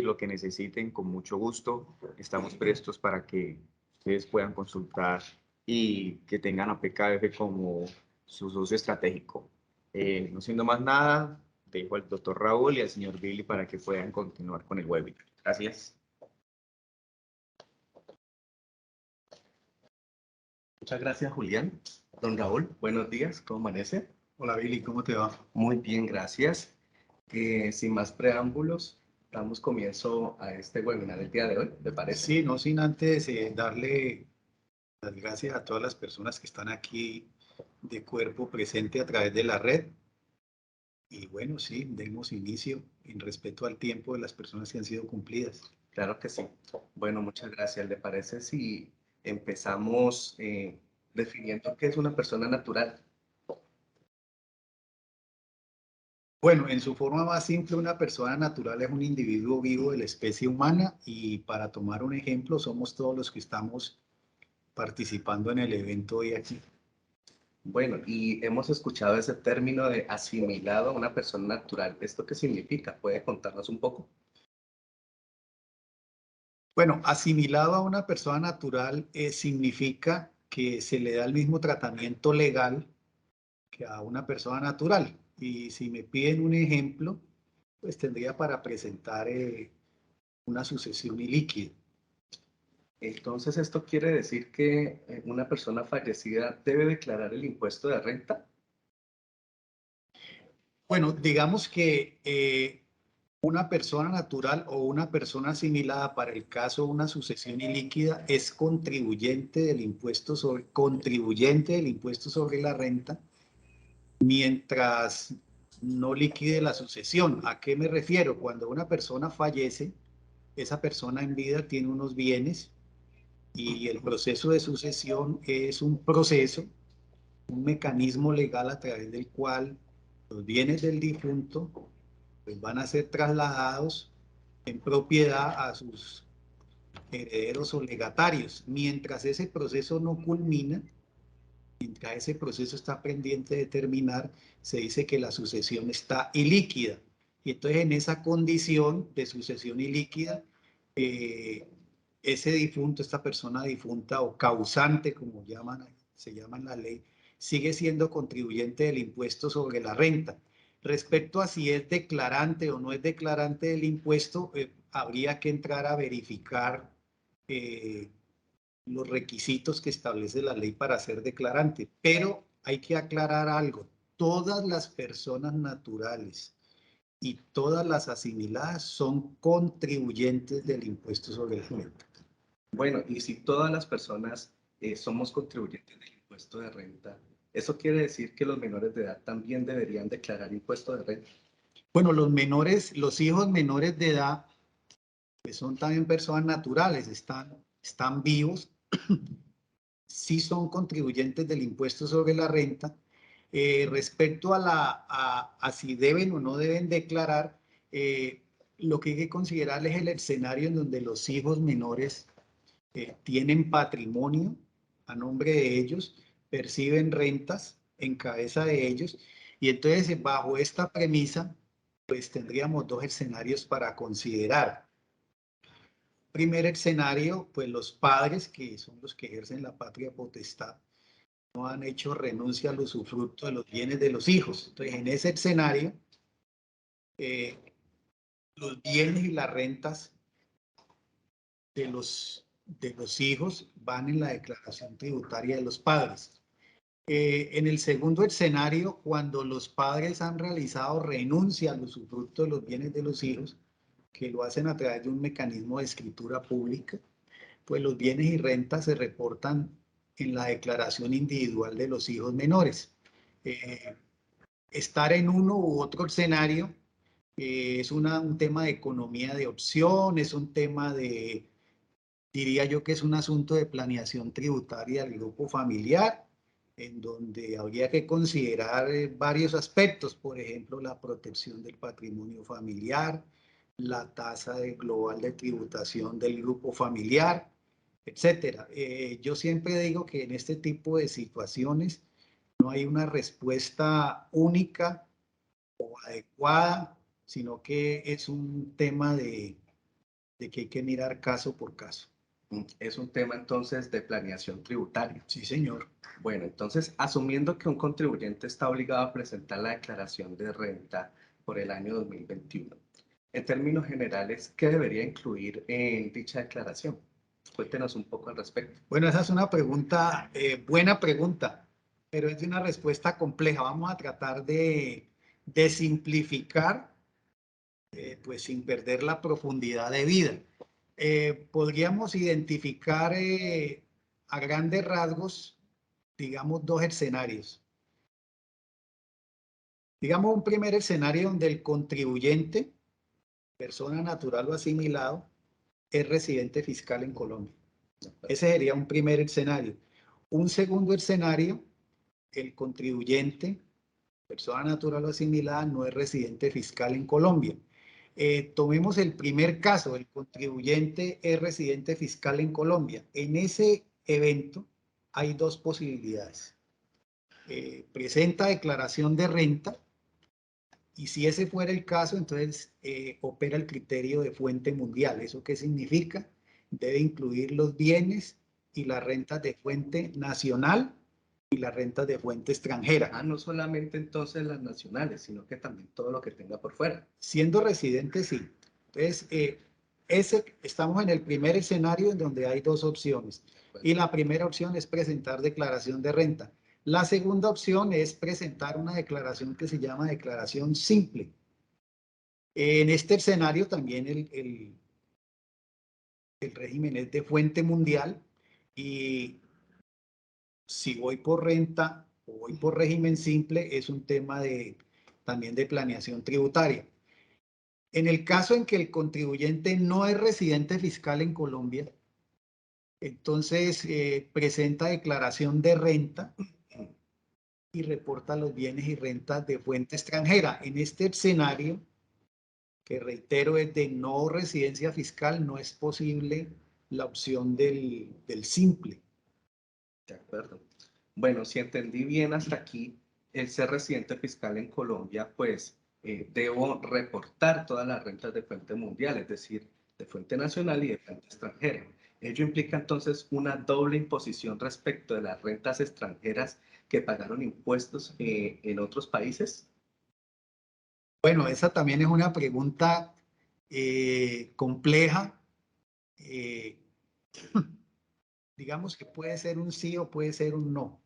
lo que necesiten, con mucho gusto. Estamos prestos para que ustedes puedan consultar y que tengan a PKF como su socio estratégico. No siendo más nada, dejo al doctor Raúl y al señor Billy para que puedan continuar con el webinar. Gracias. Muchas gracias, Julián. Don Raúl, buenos días, ¿cómo amanece? Hola Billy, ¿cómo te va? Muy bien, gracias. Sin más preámbulos, damos comienzo a este webinar el día de hoy, ¿te parece? Sí, no sin antes darle las gracias a todas las personas que están aquí de cuerpo presente a través de la red. Y bueno, sí, demos inicio en respeto al tiempo de las personas que han sido cumplidas. Claro que sí. Bueno, muchas gracias. ¿Le parece si empezamos definiendo qué es una persona natural? Bueno, en su forma más simple, una persona natural es un individuo vivo de la especie humana y para tomar un ejemplo, somos todos los que estamos participando en el evento hoy aquí. Bueno, y hemos escuchado ese término de asimilado a una persona natural. ¿Esto qué significa? ¿Puede contarnos un poco? Bueno, asimilado a una persona natural significa que se le da el mismo tratamiento legal que a una persona natural. Y si me piden un ejemplo, pues tendría para presentar una sucesión ilíquida. Entonces, ¿esto quiere decir que una persona fallecida debe declarar el impuesto de renta? Bueno, digamos que una persona natural o una persona asimilada para el caso de una sucesión ilíquida es contribuyente del impuesto sobre la renta mientras no liquide la sucesión. ¿A qué me refiero? Cuando una persona fallece, esa persona en vida tiene unos bienes y el proceso de sucesión es un proceso, un mecanismo legal a través del cual los bienes del difunto pues, van a ser trasladados en propiedad a sus herederos o legatarios. Mientras ese proceso no culmina, mientras ese proceso está pendiente de terminar, se dice que la sucesión está ilíquida. Y entonces en esa condición de sucesión ilíquida, ese difunto, esta persona difunta o causante, como se llama en la ley, sigue siendo contribuyente del impuesto sobre la renta. Respecto a si es declarante o no es declarante del impuesto, habría que entrar a verificar los requisitos que establece la ley para ser declarante. Pero hay que aclarar algo, todas las personas naturales y todas las asimiladas son contribuyentes del impuesto sobre la renta. Bueno, y si todas las personas somos contribuyentes del impuesto de renta, ¿eso quiere decir que los menores de edad también deberían declarar impuesto de renta? Bueno, los hijos menores de edad, que son también personas naturales, están vivos, sí son contribuyentes del impuesto sobre la renta. Respecto a si deben o no deben declarar, lo que hay que considerar es el escenario en donde los hijos menores tienen patrimonio a nombre de ellos, perciben rentas en cabeza de ellos, y entonces bajo esta premisa, pues tendríamos dos escenarios para considerar. Primer escenario, pues los padres, que son los que ejercen la patria potestad, no han hecho renuncia al usufructo de los bienes de los hijos. Entonces, en ese escenario, los bienes y las rentas de los hijos van en la declaración tributaria de los padres. En el segundo escenario, cuando los padres han realizado renuncia al usufructo de los bienes de los hijos, que lo hacen a través de un mecanismo de escritura pública, pues los bienes y rentas se reportan en la declaración individual de los hijos menores. Estar en uno u otro escenario es un tema de economía de opción, es un tema diría yo que es un asunto de planeación tributaria del grupo familiar, en donde habría que considerar varios aspectos, por ejemplo, la protección del patrimonio familiar, la tasa global de tributación del grupo familiar, etcétera. Yo siempre digo que en este tipo de situaciones no hay una respuesta única o adecuada, sino que es un tema de de que hay que mirar caso por caso. Es un tema entonces de planeación tributaria. Sí, señor. Bueno, entonces, asumiendo que un contribuyente está obligado a presentar la declaración de renta por el año 2021, en términos generales, ¿qué debería incluir en dicha declaración? Cuéntenos un poco al respecto. Bueno, esa es una pregunta, buena pregunta, pero es de una respuesta compleja. Vamos a tratar de simplificar, pues sin perder la profundidad de vida. Podríamos identificar a grandes rasgos, digamos, dos escenarios. Digamos, un primer escenario donde el contribuyente, persona natural o asimilado, es residente fiscal en Colombia. Ese sería un primer escenario. Un segundo escenario, el contribuyente, persona natural o asimilada, no es residente fiscal en Colombia. Tomemos el primer caso, el contribuyente es residente fiscal en Colombia. En ese evento hay dos posibilidades. Presenta declaración de renta y si ese fuera el caso, entonces opera el criterio de fuente mundial. ¿Eso qué significa? Debe incluir los bienes y las rentas de fuente nacional y las rentas de fuente extranjera. No solamente entonces las nacionales, sino que también todo lo que tenga por fuera. Siendo residente, sí. Entonces, estamos en el primer escenario en donde hay dos opciones. Y la primera opción es presentar declaración de renta. La segunda opción es presentar una declaración que se llama declaración simple. En este escenario también el régimen es de fuente mundial y si voy por renta o voy por régimen simple es un tema también de planeación tributaria. En el caso en que el contribuyente no es residente fiscal en Colombia, entonces presenta declaración de renta y reporta los bienes y rentas de fuente extranjera. En este escenario, que reitero es de no residencia fiscal, no es posible la opción del simple. De acuerdo. Bueno, si entendí bien hasta aquí, el ser residente fiscal en Colombia, pues debo reportar todas las rentas de fuente mundial, es decir, de fuente nacional y de fuente extranjera. Ello implica entonces una doble imposición respecto de las rentas extranjeras que pagaron impuestos en otros países. Bueno, esa también es una pregunta compleja. Digamos que puede ser un sí o puede ser un no.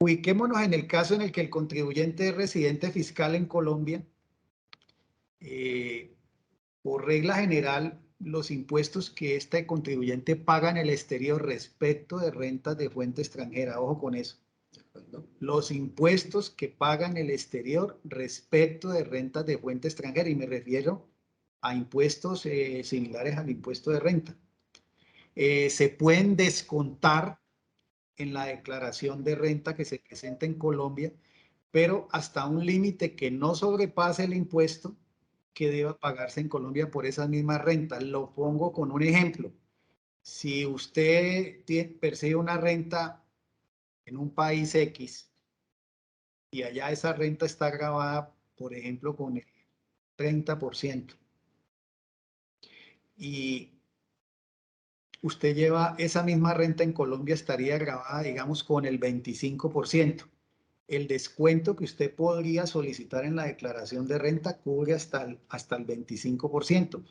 Ubiquémonos en el caso en el que el contribuyente es residente fiscal en Colombia. Por regla general, los impuestos que este contribuyente paga en el exterior respecto de rentas de fuente extranjera, ojo con eso. Los impuestos que paga en el exterior respecto de rentas de fuente extranjera, y me refiero a impuestos similares al impuesto de renta. Se pueden descontar en la declaración de renta que se presenta en Colombia, pero hasta un límite que no sobrepase el impuesto que deba pagarse en Colombia por esas mismas rentas. Lo pongo con un ejemplo. Si usted percibe una renta en un país X y allá esa renta está grabada, por ejemplo, con el 30%, y usted lleva esa misma renta en Colombia, estaría grabada, digamos, con el 25%. El descuento que usted podría solicitar en la declaración de renta cubre hasta el 25%.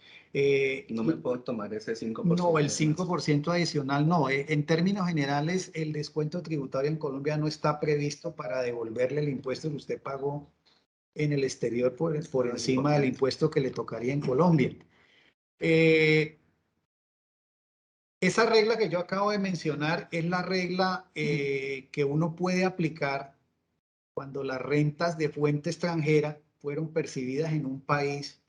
No me puedo tomar ese 5%. No, el 5% adicional no. En términos generales, el descuento tributario en Colombia no está previsto para devolverle el impuesto que usted pagó en el exterior por encima del impuesto que le tocaría en Colombia. Esa regla que yo acabo de mencionar es la regla que uno puede aplicar cuando las rentas de fuente extranjera fueron percibidas en un país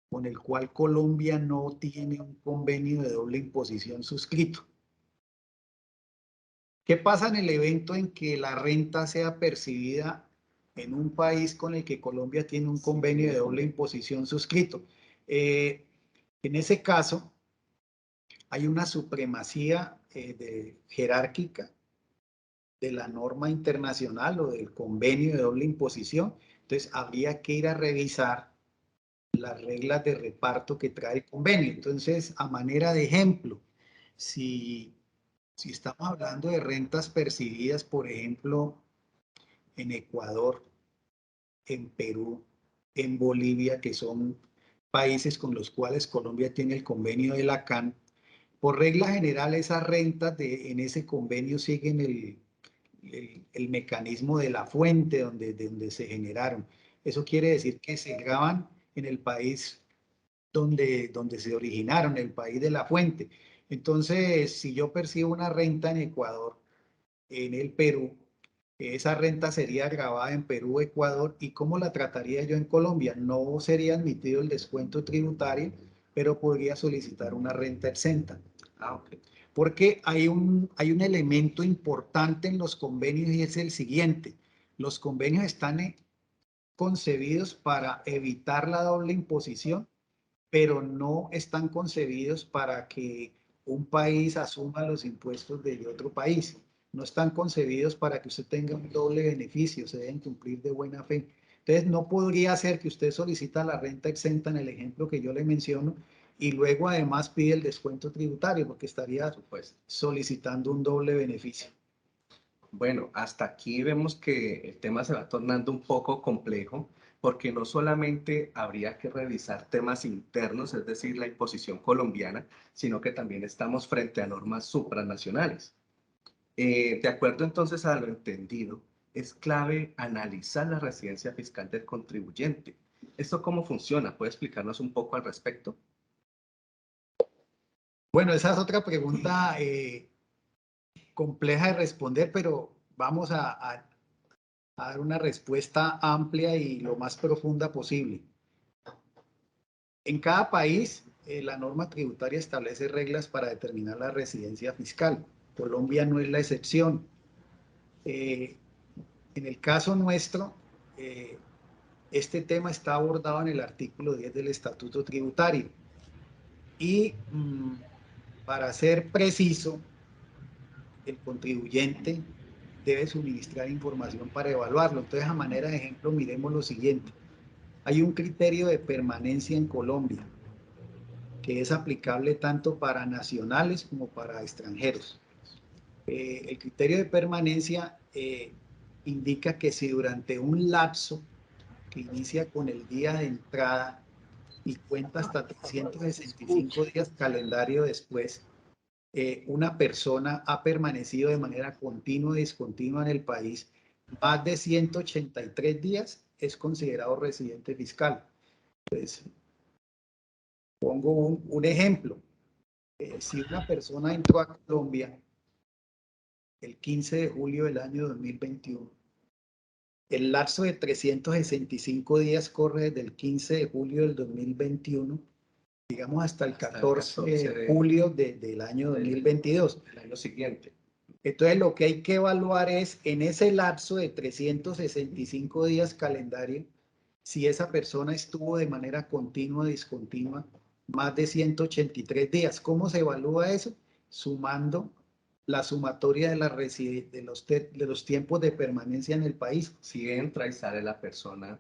con el cual Colombia no tiene un convenio de doble imposición suscrito. ¿Qué pasa en el evento en que la renta sea percibida en un país con el que Colombia tiene un convenio de doble imposición suscrito? En ese caso, hay una supremacía jerárquica de la norma internacional o del convenio de doble imposición. Entonces, habría que ir a revisar las reglas de reparto que trae el convenio. Entonces, a manera de ejemplo, si estamos hablando de rentas percibidas, por ejemplo, en Ecuador, en Perú, en Bolivia, que son países con los cuales Colombia tiene el convenio de la CAN, por regla general esas rentas en ese convenio siguen el mecanismo de la fuente de donde se generaron. Eso quiere decir que se graban en el país donde se originaron, el país de la fuente. Entonces, si yo percibo una renta en Ecuador, en el Perú, esa renta sería grabada en Perú, Ecuador, ¿y cómo la trataría yo en Colombia? No sería admitido el descuento tributario, pero podría solicitar una renta exenta. Ok. Porque hay un elemento importante en los convenios y es el siguiente. Los convenios están concebidos para evitar la doble imposición, pero no están concebidos para que un país asuma los impuestos de otro país. No están concebidos para que usted tenga un doble beneficio, se deben cumplir de buena fe. Entonces, no podría ser que usted solicita la renta exenta en el ejemplo que yo le menciono y luego además pide el descuento tributario porque estaría solicitando un doble beneficio. Bueno, hasta aquí vemos que el tema se va tornando un poco complejo porque no solamente habría que revisar temas internos, es decir, la imposición colombiana, sino que también estamos frente a normas supranacionales. De acuerdo entonces a lo entendido, es clave analizar la residencia fiscal del contribuyente. ¿Esto cómo funciona? ¿Puede explicarnos un poco al respecto? Bueno, esa es otra pregunta compleja de responder, pero vamos a dar una respuesta amplia y lo más profunda posible. En cada país, la norma tributaria establece reglas para determinar la residencia fiscal. Colombia no es la excepción. En el caso nuestro, este tema está abordado en el artículo 10 del Estatuto Tributario. Y para ser preciso, el contribuyente debe suministrar información para evaluarlo. Entonces, a manera de ejemplo, miremos lo siguiente. Hay un criterio de permanencia en Colombia que es aplicable tanto para nacionales como para extranjeros. El criterio de permanencia indica que si durante un lapso que inicia con el día de entrada y cuenta hasta 365 días calendario después, una persona ha permanecido de manera continua y discontinua en el país más de 183 días, es considerado residente fiscal. Entonces, pongo un ejemplo. Si una persona entró a Colombia el 15 de julio del año 2021, el lapso de 365 días corre desde el 15 de julio del 2021, digamos hasta el 14 de julio del año 2022. El año siguiente. Entonces, lo que hay que evaluar es en ese lapso de 365 días calendario, si esa persona estuvo de manera continua o discontinua más de 183 días. ¿Cómo se evalúa eso? Sumando la sumatoria de los tiempos de permanencia en el país. Si entra y sale la persona.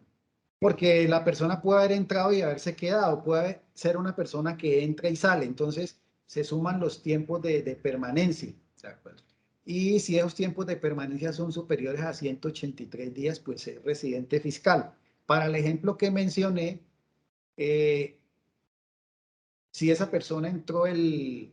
Porque la persona puede haber entrado y haberse quedado, puede ser una persona que entra y sale, entonces se suman los tiempos de permanencia. De acuerdo. Y si esos tiempos de permanencia son superiores a 183 días, pues es residente fiscal. Para el ejemplo que mencioné, si esa persona entró el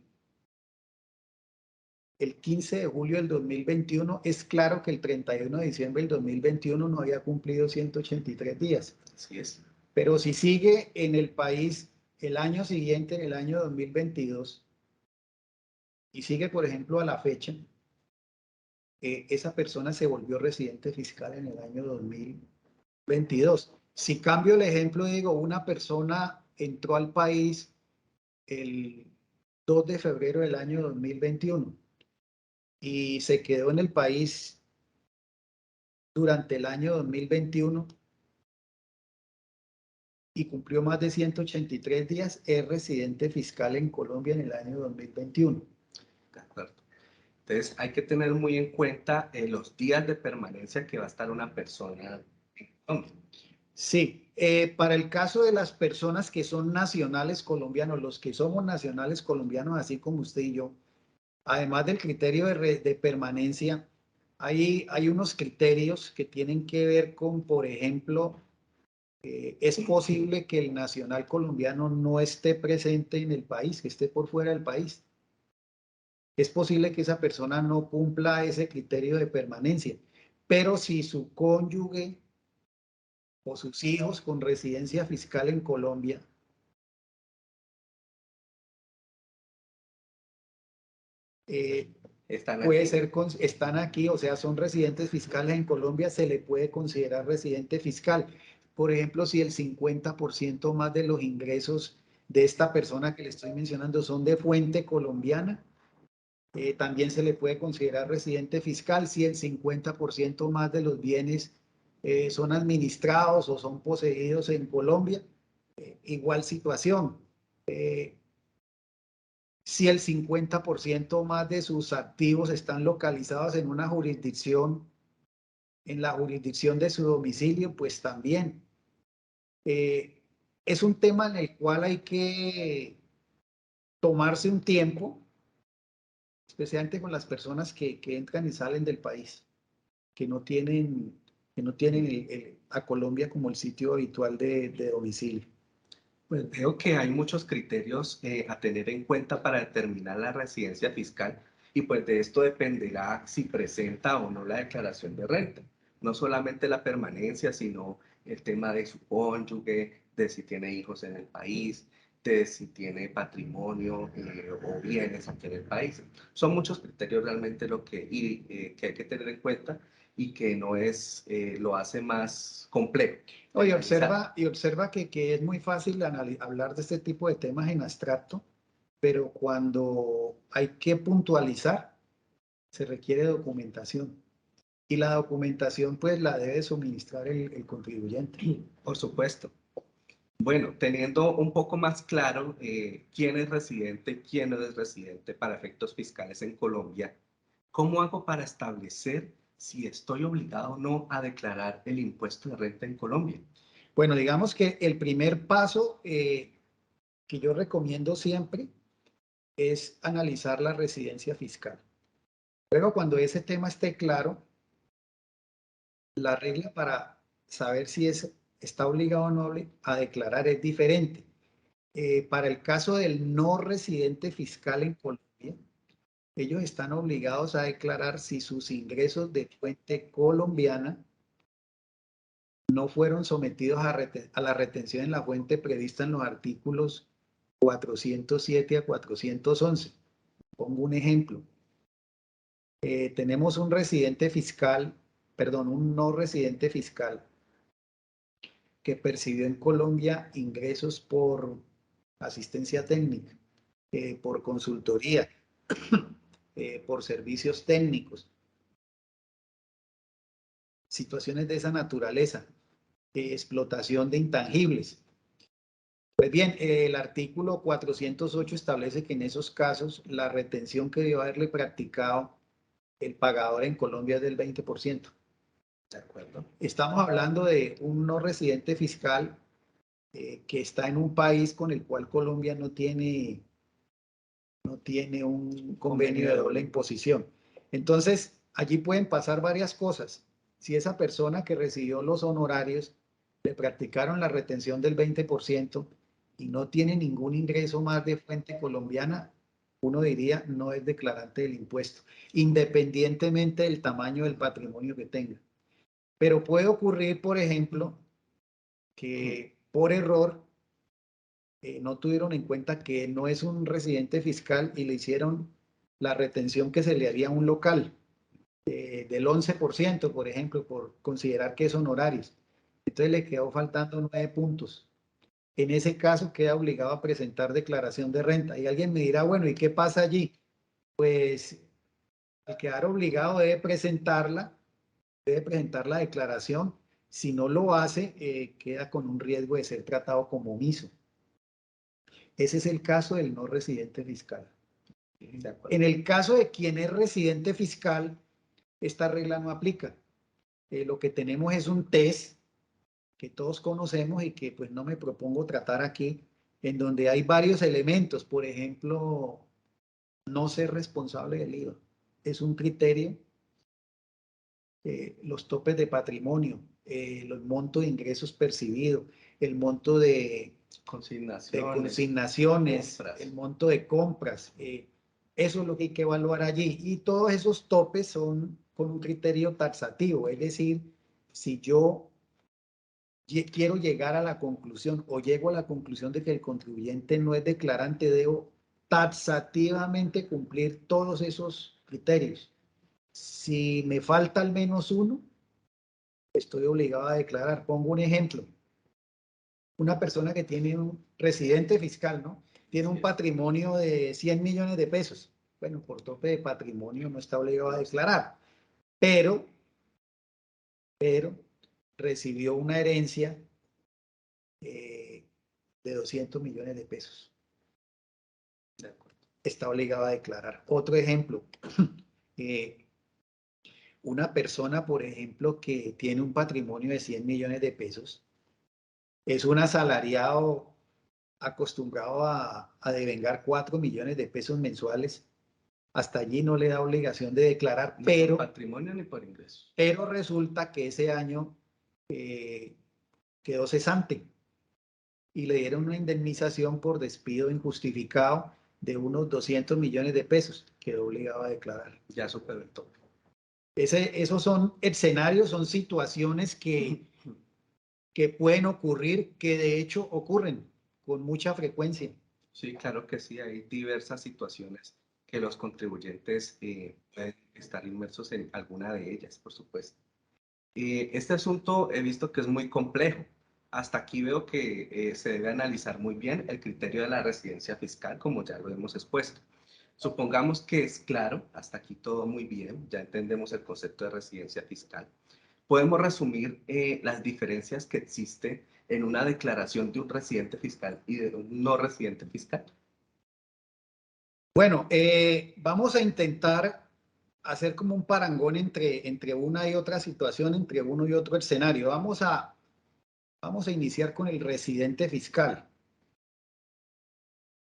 15 de julio del 2021, es claro que el 31 de diciembre del 2021 no había cumplido 183 días. Así es. Pero si sigue en el país el año siguiente, en el año 2022, y sigue, por ejemplo, a la fecha, esa persona se volvió residente fiscal en el año 2022. Si cambio el ejemplo, digo, una persona entró al país el 2 de febrero del año 2021 y se quedó en el país durante el año 2021 y cumplió más de 183 días, es residente fiscal en Colombia en el año 2021. De acuerdo. Entonces, hay que tener muy en cuenta los días de permanencia que va a estar una persona en Colombia. Sí, Para el caso de las personas que son nacionales colombianos, los que somos nacionales colombianos, así como usted y yo, además del criterio de permanencia, hay unos criterios que tienen que ver con, por ejemplo, es posible que el nacional colombiano no esté presente en el país, que esté por fuera del país. Es posible que esa persona no cumpla ese criterio de permanencia, pero si su cónyuge o sus hijos con residencia fiscal en Colombia puede ser, están aquí, o sea, son residentes fiscales en Colombia, se le puede considerar residente fiscal. Por ejemplo, si el 50% más de los ingresos de esta persona que le estoy mencionando son de fuente colombiana, también se le puede considerar residente fiscal si el 50% más de los bienes son administrados o son poseídos en Colombia. Igual situación. Si el 50% más de sus activos están localizados en una jurisdicción, en la jurisdicción de su domicilio, pues también. Es un tema en el cual hay que tomarse un tiempo, especialmente con las personas que entran y salen del país, que no tienen a Colombia como el sitio habitual de domicilio. Pues veo que hay muchos criterios a tener en cuenta para determinar la residencia fiscal y pues de esto dependerá si presenta o no la declaración de renta. No solamente la permanencia, sino el tema de su cónyuge, de si tiene hijos en el país, de si tiene patrimonio o bienes aquí en el país. Son muchos criterios realmente que hay que tener en cuenta y que no es, lo hace más complejo. Oye, observa que es muy fácil hablar de este tipo de temas en abstracto, pero cuando hay que puntualizar, se requiere documentación. Y la documentación, pues, la debe suministrar el contribuyente. Por supuesto. Bueno, teniendo un poco más claro quién es residente, quién no es residente para efectos fiscales en Colombia, ¿cómo hago para establecer si estoy obligado o no a declarar el impuesto de renta en Colombia? Bueno, digamos que el primer paso que yo recomiendo siempre es analizar la residencia fiscal. Luego, cuando ese tema esté claro, la regla para saber si está obligado o no a declarar es diferente. Para el caso del no residente fiscal en Colombia, ellos están obligados a declarar si sus ingresos de fuente colombiana no fueron sometidos a la retención en la fuente prevista en los artículos 407 a 411. Pongo un ejemplo. Tenemos un residente fiscal, perdón, un no residente fiscal que percibió en Colombia ingresos por asistencia técnica, por consultoría, por servicios técnicos, situaciones de esa naturaleza, explotación de intangibles. Pues bien, el artículo 408 establece que en esos casos la retención que debió haberle practicado el pagador en Colombia es del 20%. ¿De acuerdo? Estamos hablando de un no residente fiscal que está en un país con el cual Colombia no tiene un convenio de doble imposición. Entonces, allí pueden pasar varias cosas. Si esa persona que recibió los honorarios le practicaron la retención del 20% y no tiene ningún ingreso más de fuente colombiana, uno diría no es declarante del impuesto, independientemente del tamaño del patrimonio que tenga. Pero puede ocurrir, por ejemplo, que por error no tuvieron en cuenta que no es un residente fiscal y le hicieron la retención que se le haría a un local del 11%, por ejemplo, por considerar que es honorarios. Entonces le quedó faltando 9 puntos. En ese caso queda obligado a presentar declaración de renta. Y alguien me dirá, bueno, ¿y qué pasa allí? Pues al quedar obligado debe presentar la declaración. Si no lo hace, queda con un riesgo de ser tratado como omiso. Ese es el caso del no residente fiscal. En el caso de quien es residente fiscal, esta regla no aplica. Lo que tenemos es un test que todos conocemos y que pues no me propongo tratar aquí, en donde hay varios elementos. Por ejemplo, no ser responsable del IVA. Es un criterio. Los topes de patrimonio, los montos de ingresos percibidos, el monto de consignaciones, compras. el monto de compras. Eso es lo que hay que evaluar allí. Y todos esos topes son con un criterio taxativo. Es decir, si yo quiero llegar a la conclusión o llego a la conclusión de que el contribuyente no es declarante, debo taxativamente cumplir todos esos criterios. Si me falta al menos uno, estoy obligado a declarar. Pongo un ejemplo. Una persona que tiene un residente fiscal, ¿no? Tiene un patrimonio de 100 millones de pesos. Bueno, por tope de patrimonio no está obligado a declarar, pero recibió una herencia de 200 millones de pesos. Está obligado a declarar. Otro ejemplo. Una persona, por ejemplo, que tiene un patrimonio de 100 millones de pesos, es un asalariado acostumbrado a devengar 4 millones de pesos mensuales. Hasta allí no le da obligación de declarar, Ni pero por patrimonio ni por ingresos. Pero resulta que ese año quedó cesante y le dieron una indemnización por despido injustificado de unos 200 millones de pesos. Quedó obligado a declarar. Ya superó el tope. Esos son escenarios, son situaciones que pueden ocurrir, que de hecho ocurren con mucha frecuencia. Sí, claro que sí, hay diversas situaciones que los contribuyentes pueden estar inmersos en alguna de ellas, por supuesto. Este asunto he visto que es muy complejo. Hasta aquí veo que se debe analizar muy bien el criterio de la residencia fiscal, como ya lo hemos expuesto. Supongamos que es claro, hasta aquí todo muy bien, ya entendemos el concepto de residencia fiscal. Podemos resumir las diferencias que existen en una declaración de un residente fiscal y de un no residente fiscal. Bueno, vamos a intentar hacer como un parangón entre una y otra situación, entre uno y otro escenario. Vamos a iniciar con el residente fiscal.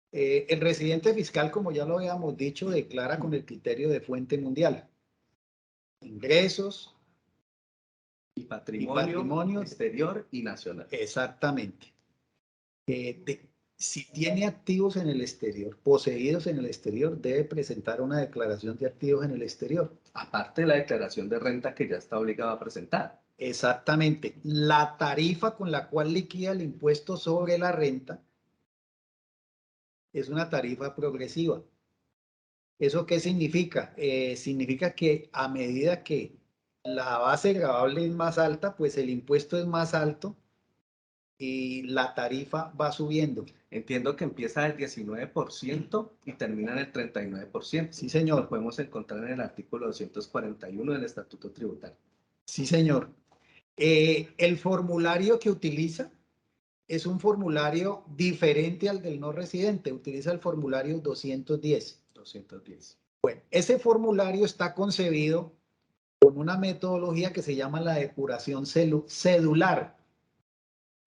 El residente fiscal, como ya lo habíamos dicho, declara con el criterio de fuente mundial. Ingresos Y patrimonio exterior y nacional. Exactamente. Si tiene activos en el exterior, poseídos en el exterior, debe presentar una declaración de activos en el exterior. Aparte de la declaración de renta que ya está obligado a presentar. Exactamente. La tarifa con la cual liquida el impuesto sobre la renta es una tarifa progresiva. ¿Eso qué significa? Significa que a medida que la base gravable es más alta, pues el impuesto es más alto y la tarifa va subiendo. Entiendo que empieza del 19% y termina en el 39%. Sí, señor. Lo podemos encontrar en el artículo 241 del Estatuto Tributario. Sí, señor. El formulario que utiliza es un formulario diferente al del no residente. Utiliza el formulario 210. 210. Bueno, ese formulario está concebido con una metodología que se llama la depuración cedular,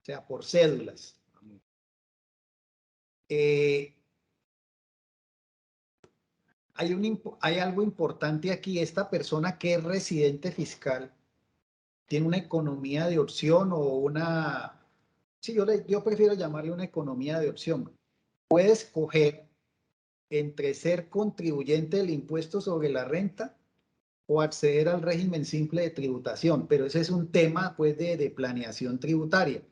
o sea, por cédulas. Hay algo importante aquí. Esta persona que es residente fiscal tiene una economía de opción o una... Sí, yo prefiero llamarle una economía de opción. Puede escoger entre ser contribuyente del impuesto sobre la renta o acceder al régimen simple de tributación, pero ese es un tema pues de planeación tributaria.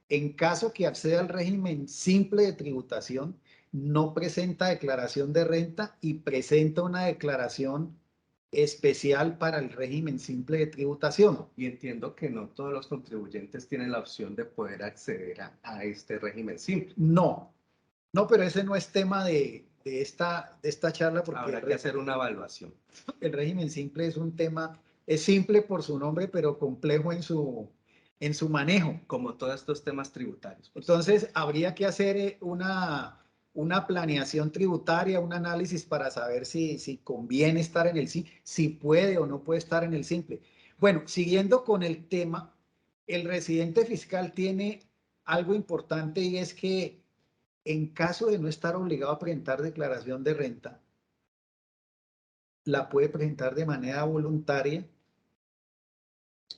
En caso que acceda al régimen simple de tributación, no presenta declaración de renta y presenta una declaración especial para el régimen simple de tributación. Y entiendo que no todos los contribuyentes tienen la opción de poder acceder a este régimen simple. No, pero ese no es tema de esta charla. Porque habrá que hacer una evaluación. El régimen simple es un tema, es simple por su nombre, pero complejo en su manejo. Como todos estos temas tributarios. Entonces, habría que hacer una planeación tributaria, un análisis para saber si conviene estar en el simple, si puede o no puede estar en el simple. Bueno, siguiendo con el tema, el residente fiscal tiene algo importante y es que en caso de no estar obligado a presentar declaración de renta, la puede presentar de manera voluntaria.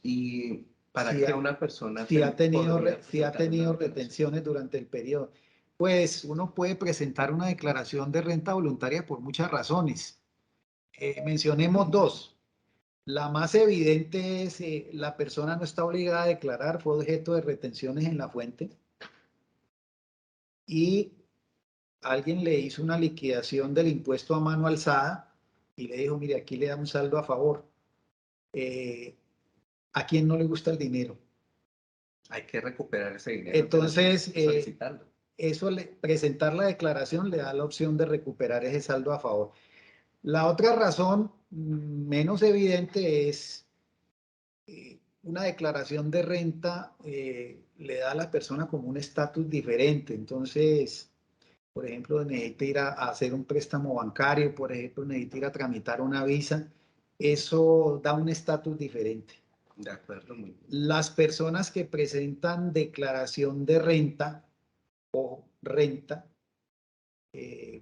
Y para Si que ha- una persona si ha tenido, podría si ha presentar una tenido declaración. retenciones durante el periodo. Pues uno puede presentar una declaración de renta voluntaria por muchas razones. Mencionemos dos. La más evidente es la persona no está obligada a declarar, fue objeto de retenciones en la fuente y alguien le hizo una liquidación del impuesto a mano alzada y le dijo, mire, aquí le da un saldo a favor. ¿A quién no le gusta el dinero? Hay que recuperar ese dinero. Entonces, solicitarlo. presentar la declaración le da la opción de recuperar ese saldo a favor. La otra razón menos evidente es una declaración de renta le da a la persona como un estatus diferente. Entonces, por ejemplo, necesita ir a hacer un préstamo bancario, por ejemplo, necesita ir a tramitar una visa. Eso da un estatus diferente. De acuerdo, muy bien. Las personas que presentan declaración de renta o renta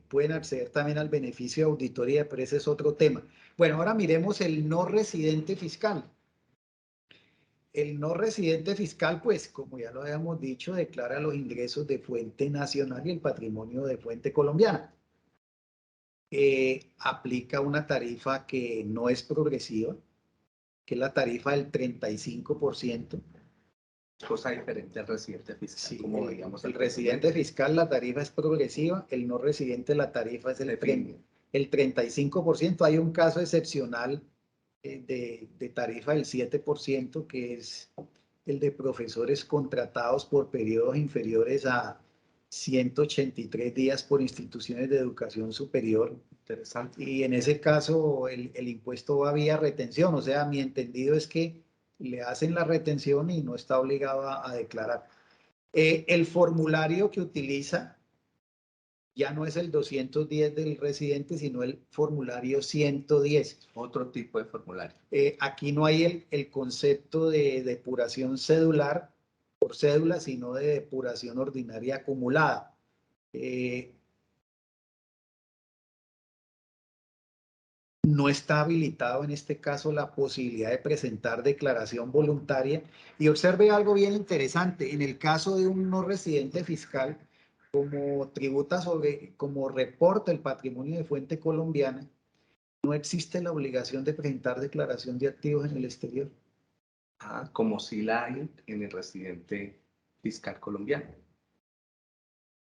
pueden acceder también al beneficio de auditoría, pero ese es otro tema. Bueno, ahora miremos el no residente fiscal. El no residente fiscal, pues, como ya lo habíamos dicho, declara los ingresos de fuente nacional y el patrimonio de fuente colombiana. Aplica una tarifa que no es progresiva, que es la tarifa del 35%. Cosa diferente al residente fiscal, Sí, como veíamos el anteriormente. residente fiscal la tarifa es progresiva, el no residente la tarifa es el 35%. Hay un caso excepcional de tarifa del 7%, que es el de profesores contratados por periodos inferiores a 183 días por instituciones de educación superior. Interesante. Y en ese caso el impuesto va vía retención, o sea, mi entendido es que le hacen la retención y no está obligado a declarar. El formulario que utiliza ya no es el 210 del residente, sino el formulario 110. Otro tipo de formulario. Aquí no hay el concepto de depuración cedular por cédula, sino de depuración ordinaria acumulada. No está habilitado en este caso la posibilidad de presentar declaración voluntaria. Y observe algo bien interesante. En el caso de un no residente fiscal, como tributa como reporta el patrimonio de fuente colombiana, no existe la obligación de presentar declaración de activos en el exterior. Como si la hay en el residente fiscal colombiano.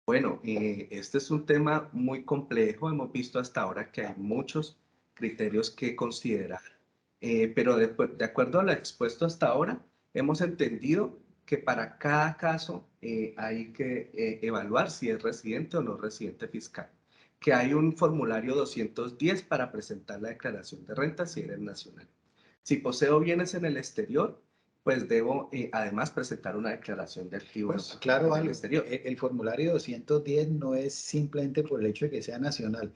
Bueno, este es un tema muy complejo. Hemos visto hasta ahora que hay muchos criterios que considerar, pero de acuerdo a lo expuesto hasta ahora, hemos entendido que para cada caso hay que evaluar si es residente o no residente fiscal, que hay un formulario 210 para presentar la declaración de renta si eres nacional. Si poseo bienes en el exterior, pues debo además presentar una declaración de activos Bueno, claro, en el exterior. el formulario 210 no es simplemente por el hecho de que sea nacional,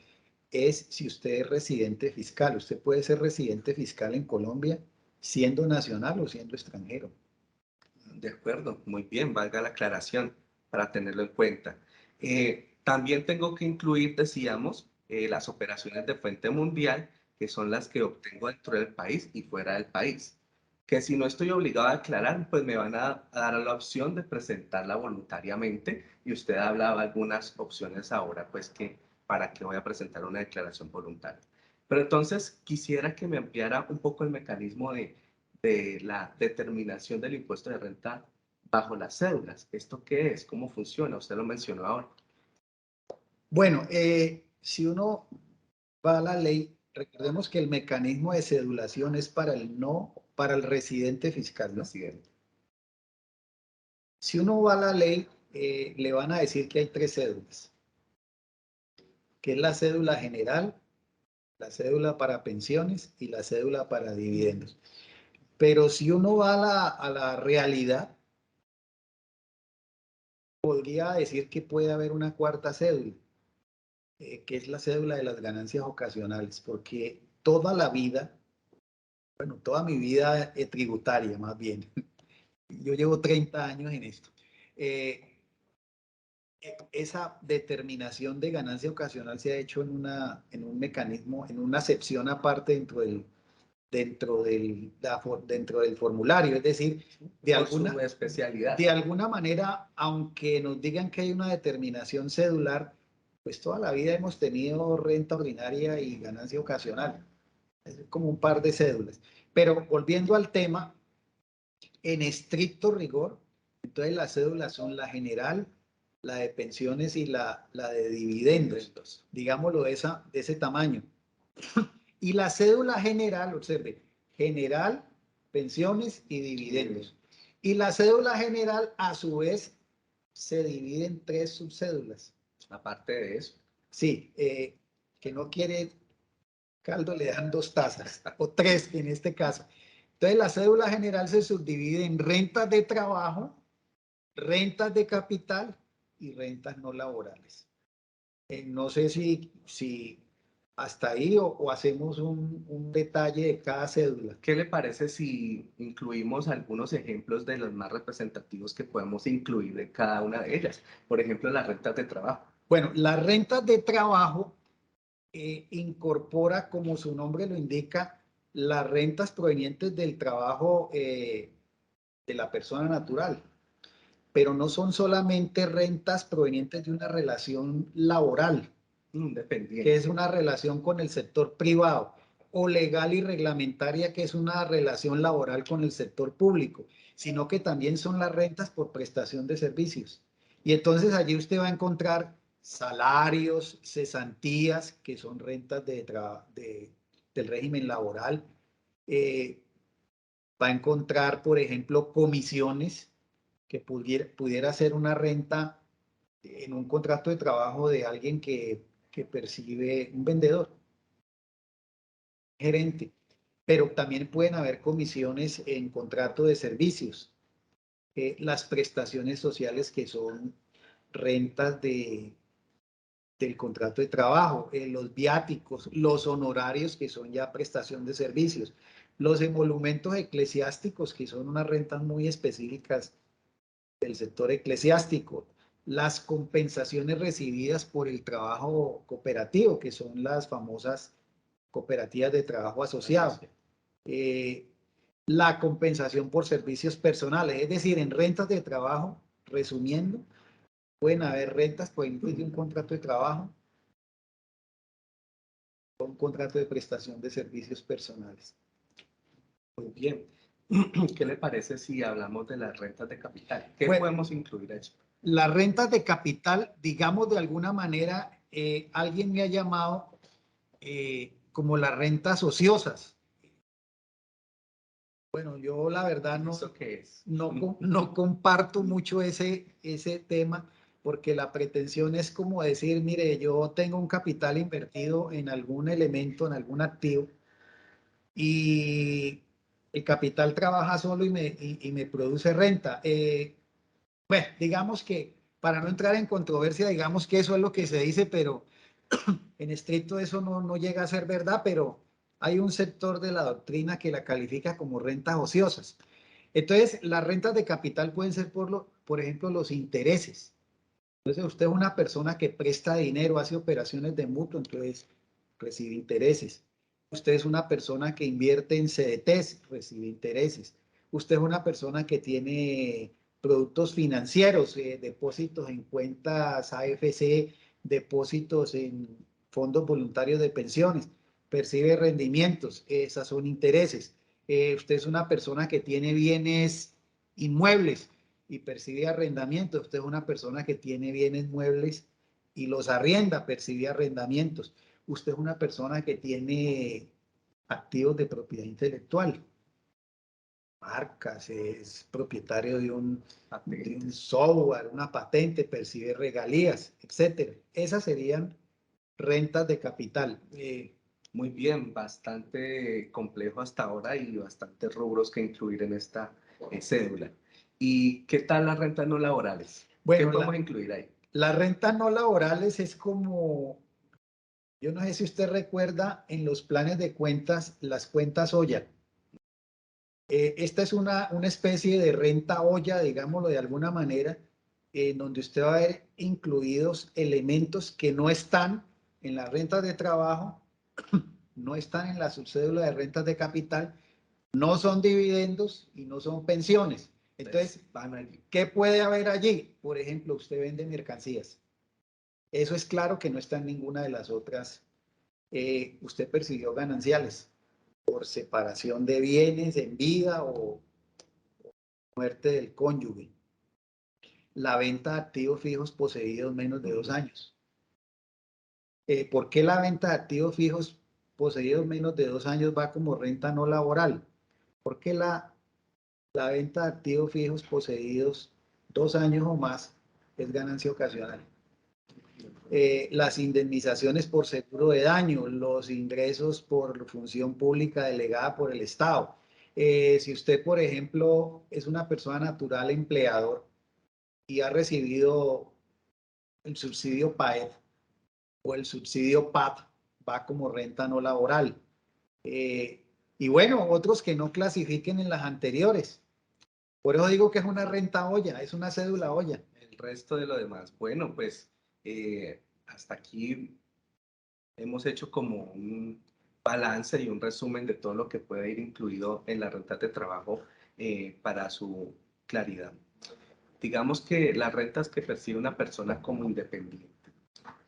es si usted es residente fiscal. Usted puede ser residente fiscal en Colombia siendo nacional o siendo extranjero. De acuerdo, muy bien, valga la aclaración para tenerlo en cuenta. También tengo que incluir, decíamos, las operaciones de fuente mundial, que son las que obtengo dentro del país y fuera del país. Que si no estoy obligado a declarar, pues me van a dar la opción de presentarla voluntariamente. Y usted hablaba algunas opciones ahora, pues que para qué voy a presentar una declaración voluntaria. Pero entonces quisiera que me ampliara un poco el mecanismo de la determinación del impuesto de renta bajo las cédulas. ¿Esto qué es? ¿Cómo funciona? Usted lo mencionó ahora. Bueno, si uno va a la ley, recordemos que el mecanismo de cedulación es para el residente fiscal, ¿no? Presidente. Si uno va a la ley, le van a decir que hay tres cédulas, que es la cédula general, la cédula para pensiones y la cédula para dividendos. Pero si uno va a la realidad, podría decir que puede haber una cuarta cédula, que es la cédula de las ganancias ocasionales, porque toda la vida, bueno, toda mi vida tributaria más bien, Yo llevo 30 años en esto. Esa determinación de ganancia ocasional se ha hecho en un mecanismo, en una sección aparte dentro del formulario. Es decir, Su especialidad. de alguna manera, aunque nos digan que hay una determinación cedular, pues toda la vida hemos tenido renta ordinaria y ganancia ocasional. Es como un par de cédulas. Pero volviendo al tema, en estricto rigor, entonces las cédulas son la general, la de pensiones y la de dividendos, digámoslo de ese tamaño. Y la cédula general, observe, general, pensiones y dividendos. Y la cédula general, a su vez, se divide en 3 subcédulas. Aparte de eso. Sí, que no quiere caldo, le dan 2 tazas, o 3 en este caso. Entonces, la cédula general se subdivide en rentas de trabajo, rentas de capital y rentas no laborales. No sé si hasta ahí o hacemos un detalle de cada cédula. ¿Qué le parece si incluimos algunos ejemplos de los más representativos que podemos incluir de cada una de ellas? Por ejemplo, las rentas de trabajo. Bueno, las rentas de trabajo incorpora, como su nombre lo indica, las rentas provenientes del trabajo de la persona natural, pero no son solamente rentas provenientes de una relación laboral, Independiente. que es una relación con el sector privado, o legal y reglamentaria, que es una relación laboral con el sector público, sino que también son las rentas por prestación de servicios. Y entonces allí usted va a encontrar salarios, cesantías, que son rentas del régimen laboral. Va a encontrar, por ejemplo, comisiones, que pudiera ser una renta en un contrato de trabajo de alguien que percibe un vendedor, gerente, pero también pueden haber comisiones en contrato de servicios, las prestaciones sociales que son rentas del contrato de trabajo, los viáticos, los honorarios que son ya prestación de servicios, los emolumentos eclesiásticos que son unas rentas muy específicas del sector eclesiástico, las compensaciones recibidas por el trabajo cooperativo, que son las famosas cooperativas de trabajo asociado, la compensación por servicios personales, es decir, en rentas de trabajo, resumiendo, pueden haber rentas, por ejemplo, de un contrato de trabajo o un contrato de prestación de servicios personales. Muy bien. ¿Qué le parece si hablamos de las rentas de capital? ¿Qué Bueno, podemos incluir allí? Las rentas de capital, digamos de alguna manera, alguien me ha llamado como las rentas ociosas. Bueno, yo la verdad ¿Eso qué es? no comparto mucho ese tema, porque la pretensión es como decir, mire, yo tengo un capital invertido en algún elemento, en algún activo, y el capital trabaja solo y me produce renta. Bueno, digamos que, para no entrar en controversia, digamos que eso es lo que se dice, pero en estricto eso no llega a ser verdad, pero hay un sector de la doctrina que la califica como rentas ociosas. Entonces, las rentas de capital pueden ser, por ejemplo, los intereses. Entonces, usted es una persona que presta dinero, hace operaciones de mutuo, entonces recibe intereses. Usted es una persona que invierte en CDTs, recibe intereses. Usted es una persona que tiene productos financieros, depósitos en cuentas AFC, depósitos en fondos voluntarios de pensiones, percibe rendimientos, esas son intereses. Usted es una persona que tiene bienes inmuebles y percibe arrendamientos. Usted es una persona que tiene bienes muebles y los arrienda, percibe arrendamientos. Usted es una persona que tiene activos de propiedad intelectual, marcas, es propietario de un software, una patente, percibe regalías, etcétera. Esas serían rentas de capital. Muy bien, bastante complejo hasta ahora y bastantes rubros que incluir en esta cédula. ¿Y qué tal las rentas no laborales? Bueno, ¿Qué podemos incluir ahí? Las rentas no laborales es como, yo no sé si usted recuerda en los planes de cuentas, las cuentas Oya. Esta es una especie de renta olla, digámoslo de alguna manera, en donde usted va a ver incluidos elementos que no están en las rentas de trabajo, no están en la subcédula de rentas de capital, no son dividendos y no son pensiones. Entonces, ¿qué puede haber allí? Por ejemplo, usted vende mercancías. Eso es claro que no está en ninguna de las otras. Usted percibió gananciales por separación de bienes en vida o muerte del cónyuge. La venta de activos fijos poseídos menos de 2 años. ¿Por qué la venta de activos fijos poseídos menos de 2 años va como renta no laboral? Porque la venta de activos fijos poseídos 2 años o más es ganancia ocasional. Las indemnizaciones por seguro de daño, los ingresos por función pública delegada por el Estado. Si usted, por ejemplo, es una persona natural empleador y ha recibido el subsidio PAED o el subsidio PAP, va como renta no laboral. Y bueno, otros que no clasifiquen en las anteriores. Por eso digo que es una renta olla, es una cédula olla. El resto de lo demás. Bueno, pues hasta aquí hemos hecho como un balance y un resumen de todo lo que puede ir incluido en la renta de trabajo para su claridad. Digamos que las rentas que percibe una persona como independiente.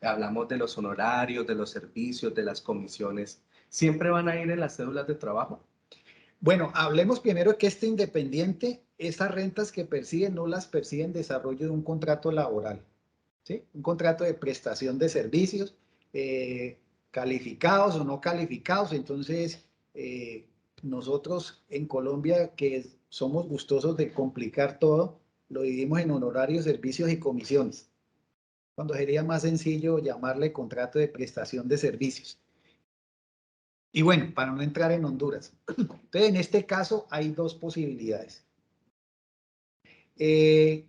Hablamos de los honorarios, de los servicios, de las comisiones. ¿Siempre van a ir en las cédulas de trabajo? Bueno, hablemos primero que este independiente, esas rentas que perciben no las percibe en desarrollo de un contrato laboral, ¿sí? Un contrato de prestación de servicios, calificados o no calificados. Entonces, nosotros en Colombia, que somos gustosos de complicar todo, lo dividimos en honorarios, servicios y comisiones, cuando sería más sencillo llamarle contrato de prestación de servicios. Y bueno, para no entrar en Honduras. Entonces, en este caso hay dos posibilidades. Que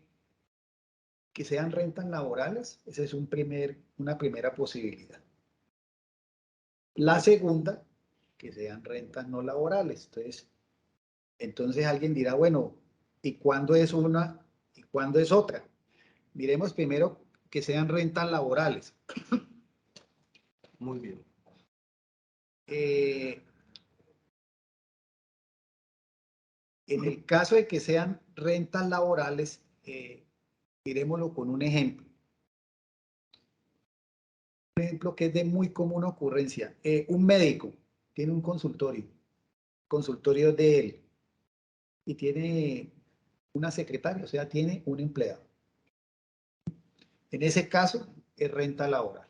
sean rentas laborales, esa es una primera posibilidad. La segunda, que sean rentas no laborales. Entonces alguien dirá, bueno, ¿y cuándo es una y cuándo es otra? Miremos primero que sean rentas laborales. Muy bien. En el caso de que sean rentas laborales, miremoslo con un ejemplo. Un ejemplo que es de muy común ocurrencia. Un médico tiene un consultorio de él, y tiene una secretaria, o sea, tiene un empleado. En ese caso, es renta laboral.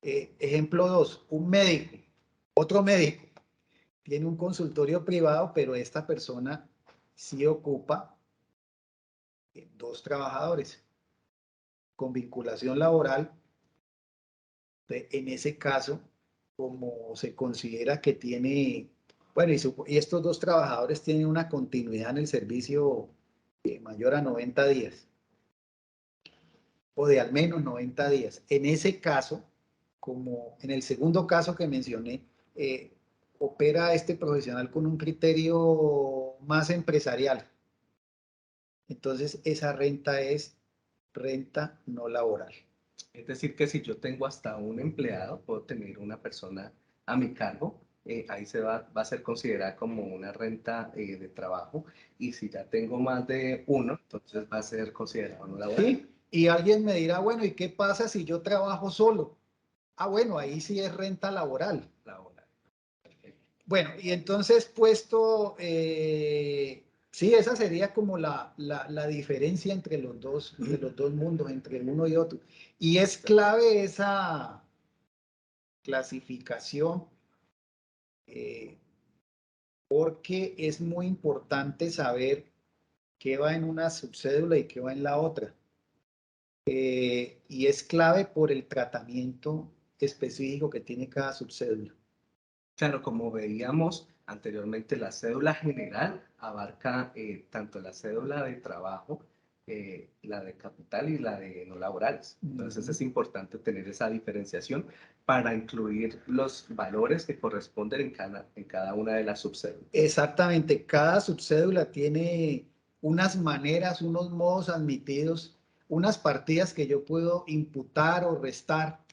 Ejemplo 2, un médico, otro médico, tiene un consultorio privado, pero esta persona sí ocupa 2 trabajadores con vinculación laboral. En ese caso, como se considera que tiene, bueno, y estos 2 trabajadores tienen una continuidad en el servicio mayor a 90 días, o de al menos 90 días. En ese caso, como en el segundo caso que mencioné, opera este profesional con un criterio más empresarial. Entonces, esa renta es renta no laboral. Es decir, que si yo tengo hasta un empleado, puedo tener una persona a mi cargo, ahí va a ser considerada como una renta de trabajo, y si ya tengo más de uno, entonces va a ser considerado no laboral. Sí, y alguien me dirá, bueno, ¿y qué pasa si yo trabajo solo? Ah, bueno, ahí sí es renta laboral. Bueno, y entonces sí, esa sería como la diferencia entre los dos mundos, entre uno y otro. Y es clave esa clasificación, porque es muy importante saber qué va en una subcédula y qué va en la otra. Y es clave por el tratamiento específico que tiene cada subcédula. Claro, como veíamos anteriormente, la cédula general abarca tanto la cédula de trabajo la de capital y la de no laborales. Entonces Ujú. es importante tener esa diferenciación para incluir los valores que corresponden en cada una de las subcédulas. Exactamente, cada subcédula tiene unas maneras, unos modos admitidos, unas partidas que yo puedo imputar o restar,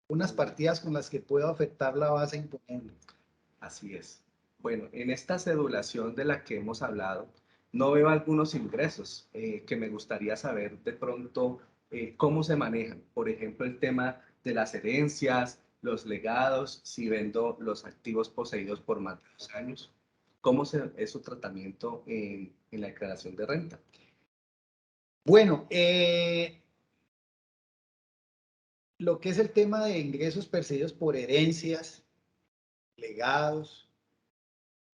unas partidas con las que puedo afectar la base imponible. Así es. Bueno, en esta cedulación de la que hemos hablado, no veo algunos ingresos que me gustaría saber de pronto cómo se manejan. Por ejemplo, el tema de las herencias, los legados, si vendo los activos poseídos por más de 2 años, ¿cómo es su tratamiento en la declaración de renta? Bueno, lo que es el tema de ingresos percibidos por herencias, legados,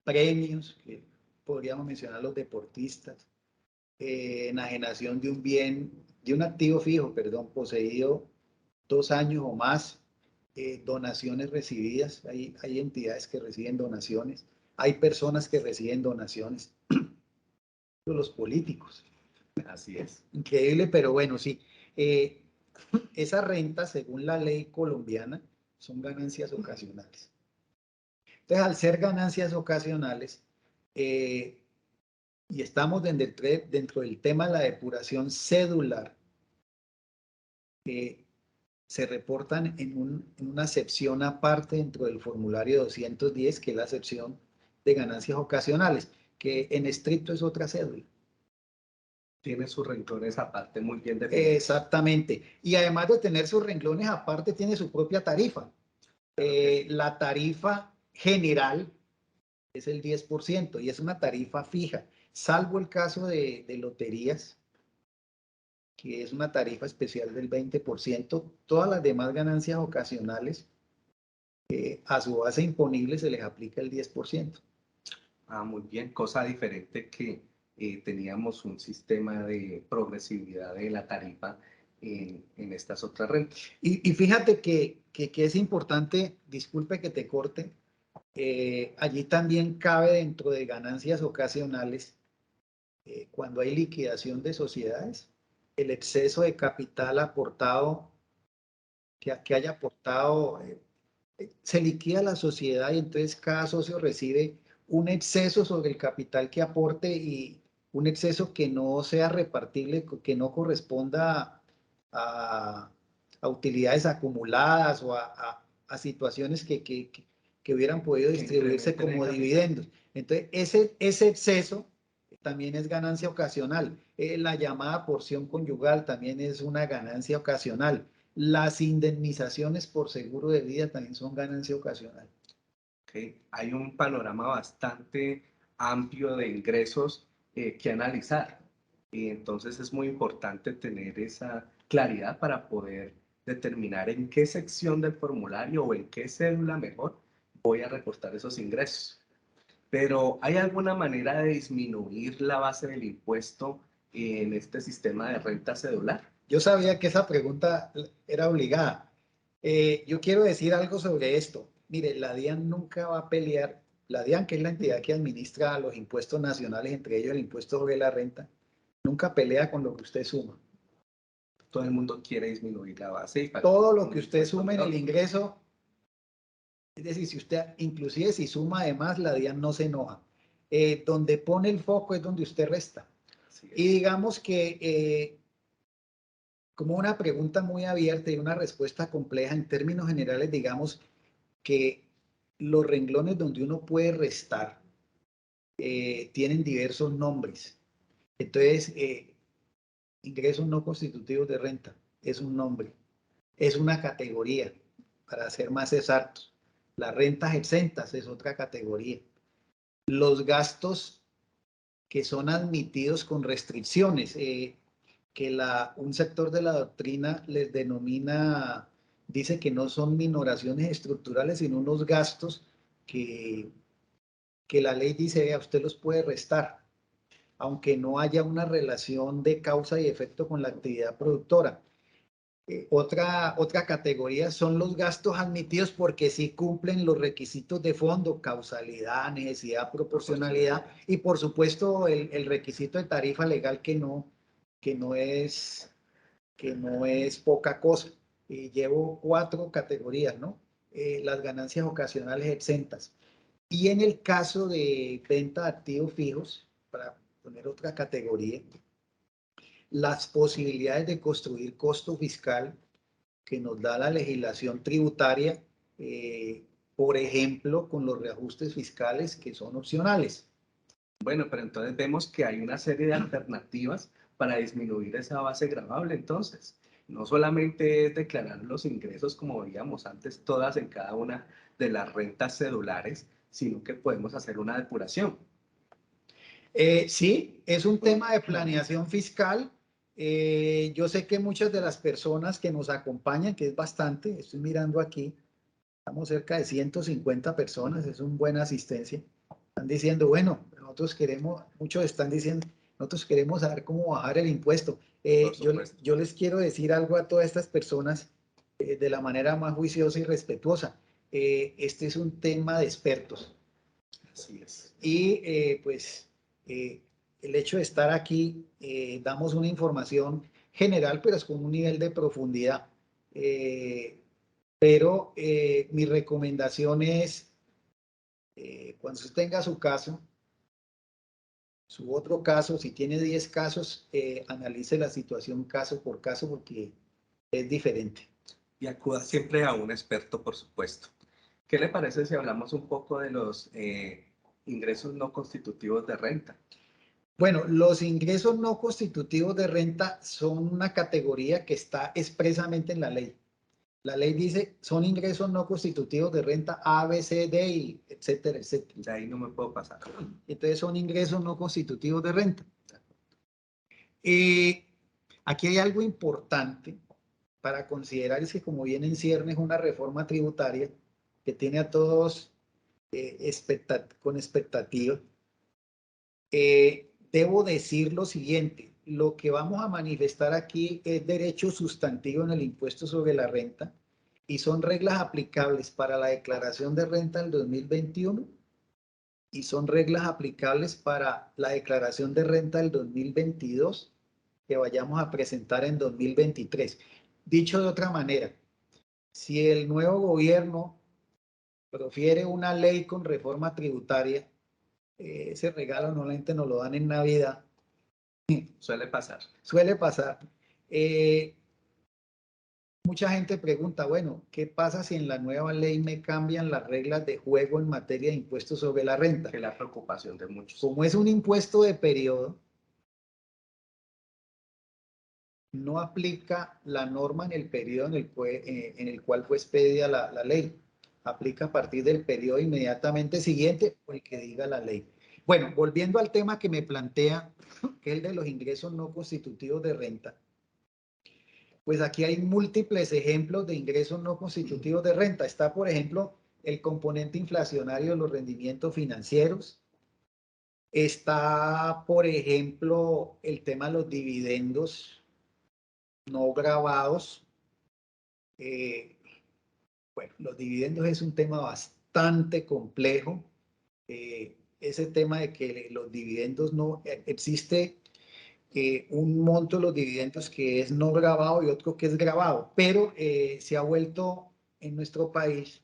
premios, que podríamos mencionar los deportistas, enajenación de un bien, de un activo fijo, perdón, poseído 2 años o más, donaciones recibidas, hay entidades que reciben donaciones, hay personas que reciben donaciones, los políticos. Así es. Increíble, pero bueno, sí. Esas rentas, según la ley colombiana, son ganancias ocasionales. Entonces, al ser ganancias ocasionales, y estamos dentro del tema de la depuración cedular, se reportan en una sección aparte dentro del formulario 210, que es la sección de ganancias ocasionales, que en estricto es otra cédula. Tiene sus renglones aparte muy bien definidos. Exactamente. Y además de tener sus renglones aparte, tiene su propia tarifa. La tarifa general es el 10% y es una tarifa fija, salvo el caso de loterías, que es una tarifa especial del 20%. Todas las demás ganancias ocasionales, a su base imponible se les aplica el 10%. Ah, muy bien, cosa diferente que teníamos un sistema de progresividad de la tarifa en estas otras rentas. Y fíjate que es importante, disculpe que te corte, allí también cabe dentro de ganancias ocasionales, cuando hay liquidación de sociedades, el exceso de capital aportado, que haya aportado, se liquida la sociedad y entonces cada socio recibe un exceso sobre el capital que aporte y un exceso que no sea repartible, que no corresponda a, a utilidades acumuladas o a situaciones que hubieran podido Que distribuirse incrementen el como capital. dividendos. Entonces, ese exceso también es ganancia ocasional. La llamada porción conyugal también es una ganancia ocasional. Las indemnizaciones por seguro de vida también son ganancia ocasional. Okay. Hay un panorama bastante amplio de ingresos que analizar. Y entonces es muy importante tener esa claridad para poder determinar en qué sección del formulario o en qué cédula mejor voy a reportar esos ingresos. Pero ¿hay alguna manera de disminuir la base del impuesto en este sistema de renta cedular? Yo sabía que esa pregunta era obligada. Yo quiero decir algo sobre esto. Mire, la DIAN nunca va a pelear, la DIAN, que es la entidad que administra los impuestos nacionales, entre ellos el impuesto sobre la renta, nunca pelea con lo que usted suma. Todo el mundo quiere disminuir la base y pagar Todo lo un que usted impuesto sume en el menor. ingreso, es decir, si usted, inclusive si suma además, la DIAN no se enoja. Donde pone el foco es donde usted resta. Así Y es. digamos que como una pregunta muy abierta y una respuesta compleja, en términos generales, digamos que los renglones donde uno puede restar tienen diversos nombres. Entonces, ingresos no constitutivos de renta es un nombre, es una categoría, para ser más exactos. Las rentas exentas es otra categoría. Los gastos que son admitidos con restricciones, que un sector de la doctrina les denomina, dice que no son minoraciones estructurales, sino unos gastos que, que la ley dice, vea, usted los puede restar, aunque no haya una relación de causa y efecto con la actividad productora. Otra categoría son los gastos admitidos porque sí cumplen los requisitos de fondo, causalidad, necesidad, proporcionalidad y por supuesto el requisito de tarifa legal que no que no es poca cosa. Llevo 4 categorías, ¿no? Las ganancias ocasionales exentas. Y en el caso de venta de activos fijos, para poner otra categoría, las posibilidades de construir costo fiscal que nos da la legislación tributaria, por ejemplo, con los reajustes fiscales que son opcionales. Bueno, pero entonces vemos que hay una serie de alternativas para disminuir esa base gravable. Entonces, no solamente es declarar los ingresos como veíamos antes, todas en cada una de las rentas cedulares, sino que podemos hacer una depuración. Sí, es un tema de planeación fiscal. Yo sé que muchas de las personas que nos acompañan, que es bastante, estoy mirando aquí, estamos cerca de 150 personas, es una buena asistencia. Están diciendo, bueno, nosotros queremos, muchos están diciendo, nosotros queremos saber cómo bajar el impuesto. Yo les quiero decir algo a todas estas personas de la manera más juiciosa y respetuosa. Este es un tema de expertos. Así es. Y pues el hecho de estar aquí, damos una información general, pero es con un nivel de profundidad. Pero mi recomendación es, cuando usted tenga su caso, su otro caso, si tiene 10 casos, analice la situación caso por caso porque es diferente. Y acuda siempre a un experto, por supuesto. ¿Qué le parece si hablamos un poco de los ingresos no constitutivos de renta? Bueno, los ingresos no constitutivos de renta son una categoría que está expresamente en la ley. La ley dice, son ingresos no constitutivos de renta A, B, C, D, y etcétera, etcétera. De ahí no me puedo pasar. Entonces son ingresos no constitutivos de renta. Aquí hay algo importante para considerar, es que como viene en ciernes una reforma tributaria que tiene a todos con expectativa, debo decir lo siguiente, lo que vamos a manifestar aquí es derecho sustantivo en el impuesto sobre la renta y son reglas aplicables para la declaración de renta del 2021 y son reglas aplicables para la declaración de renta del 2022 que vayamos a presentar en 2023. Dicho de otra manera, si el nuevo gobierno profiere una ley con reforma tributaria, ese regalo normalmente nos lo dan en Navidad. Suele pasar. Suele pasar. Mucha gente pregunta, bueno, ¿qué pasa si en la nueva ley me cambian las reglas de juego en materia de impuestos sobre la renta? Que es la preocupación de muchos. Como es un impuesto de periodo, no aplica la norma en el periodo en el cual fue expedida la ley. Aplica a partir del periodo inmediatamente siguiente o el que diga la ley. Bueno, volviendo al tema que me plantea, que es el de los ingresos no constitutivos de renta. Pues aquí hay múltiples ejemplos de ingresos no constitutivos de renta. Está, por ejemplo, el componente inflacionario de los rendimientos financieros. Está, por ejemplo, el tema de los dividendos no gravados. Bueno, los dividendos es un tema bastante complejo. Ese tema de que los dividendos no existe un monto de los dividendos que es no grabado y otro que es grabado, pero se ha vuelto en nuestro país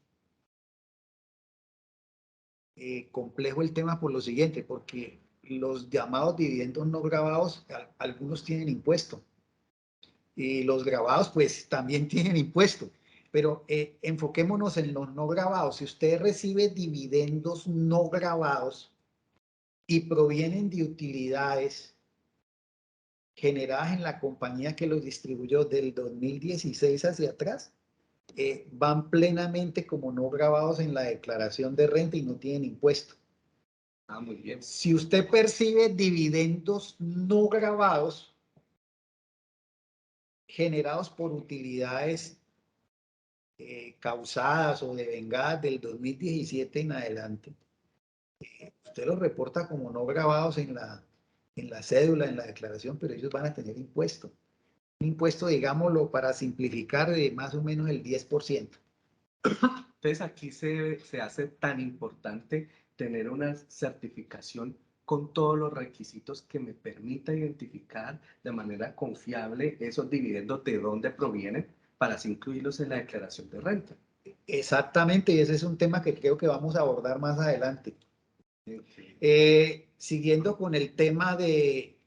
complejo el tema por lo siguiente, porque los llamados dividendos no grabados, algunos tienen impuesto y los grabados pues también tienen impuesto, pero enfoquémonos en los no grabados. Si usted recibe dividendos no grabados y provienen de utilidades generadas en la compañía que los distribuyó del 2016 hacia atrás, van plenamente como no grabados en la declaración de renta y no tienen impuesto. Ah, muy bien. Si usted percibe dividendos no grabados generados por utilidades causadas o devengadas del 2017 en adelante, usted los reporta como no grabados en la cédula, en la declaración, pero ellos van a tener impuesto. Un impuesto, digámoslo, para simplificar, de más o menos el 10%. Entonces aquí se hace tan importante tener una certificación con todos los requisitos que me permita identificar de manera confiable esos dividendos de dónde provienen para así incluirlos en la declaración de renta. Exactamente, y ese es un tema que creo que vamos a abordar más adelante. Siguiendo con el tema de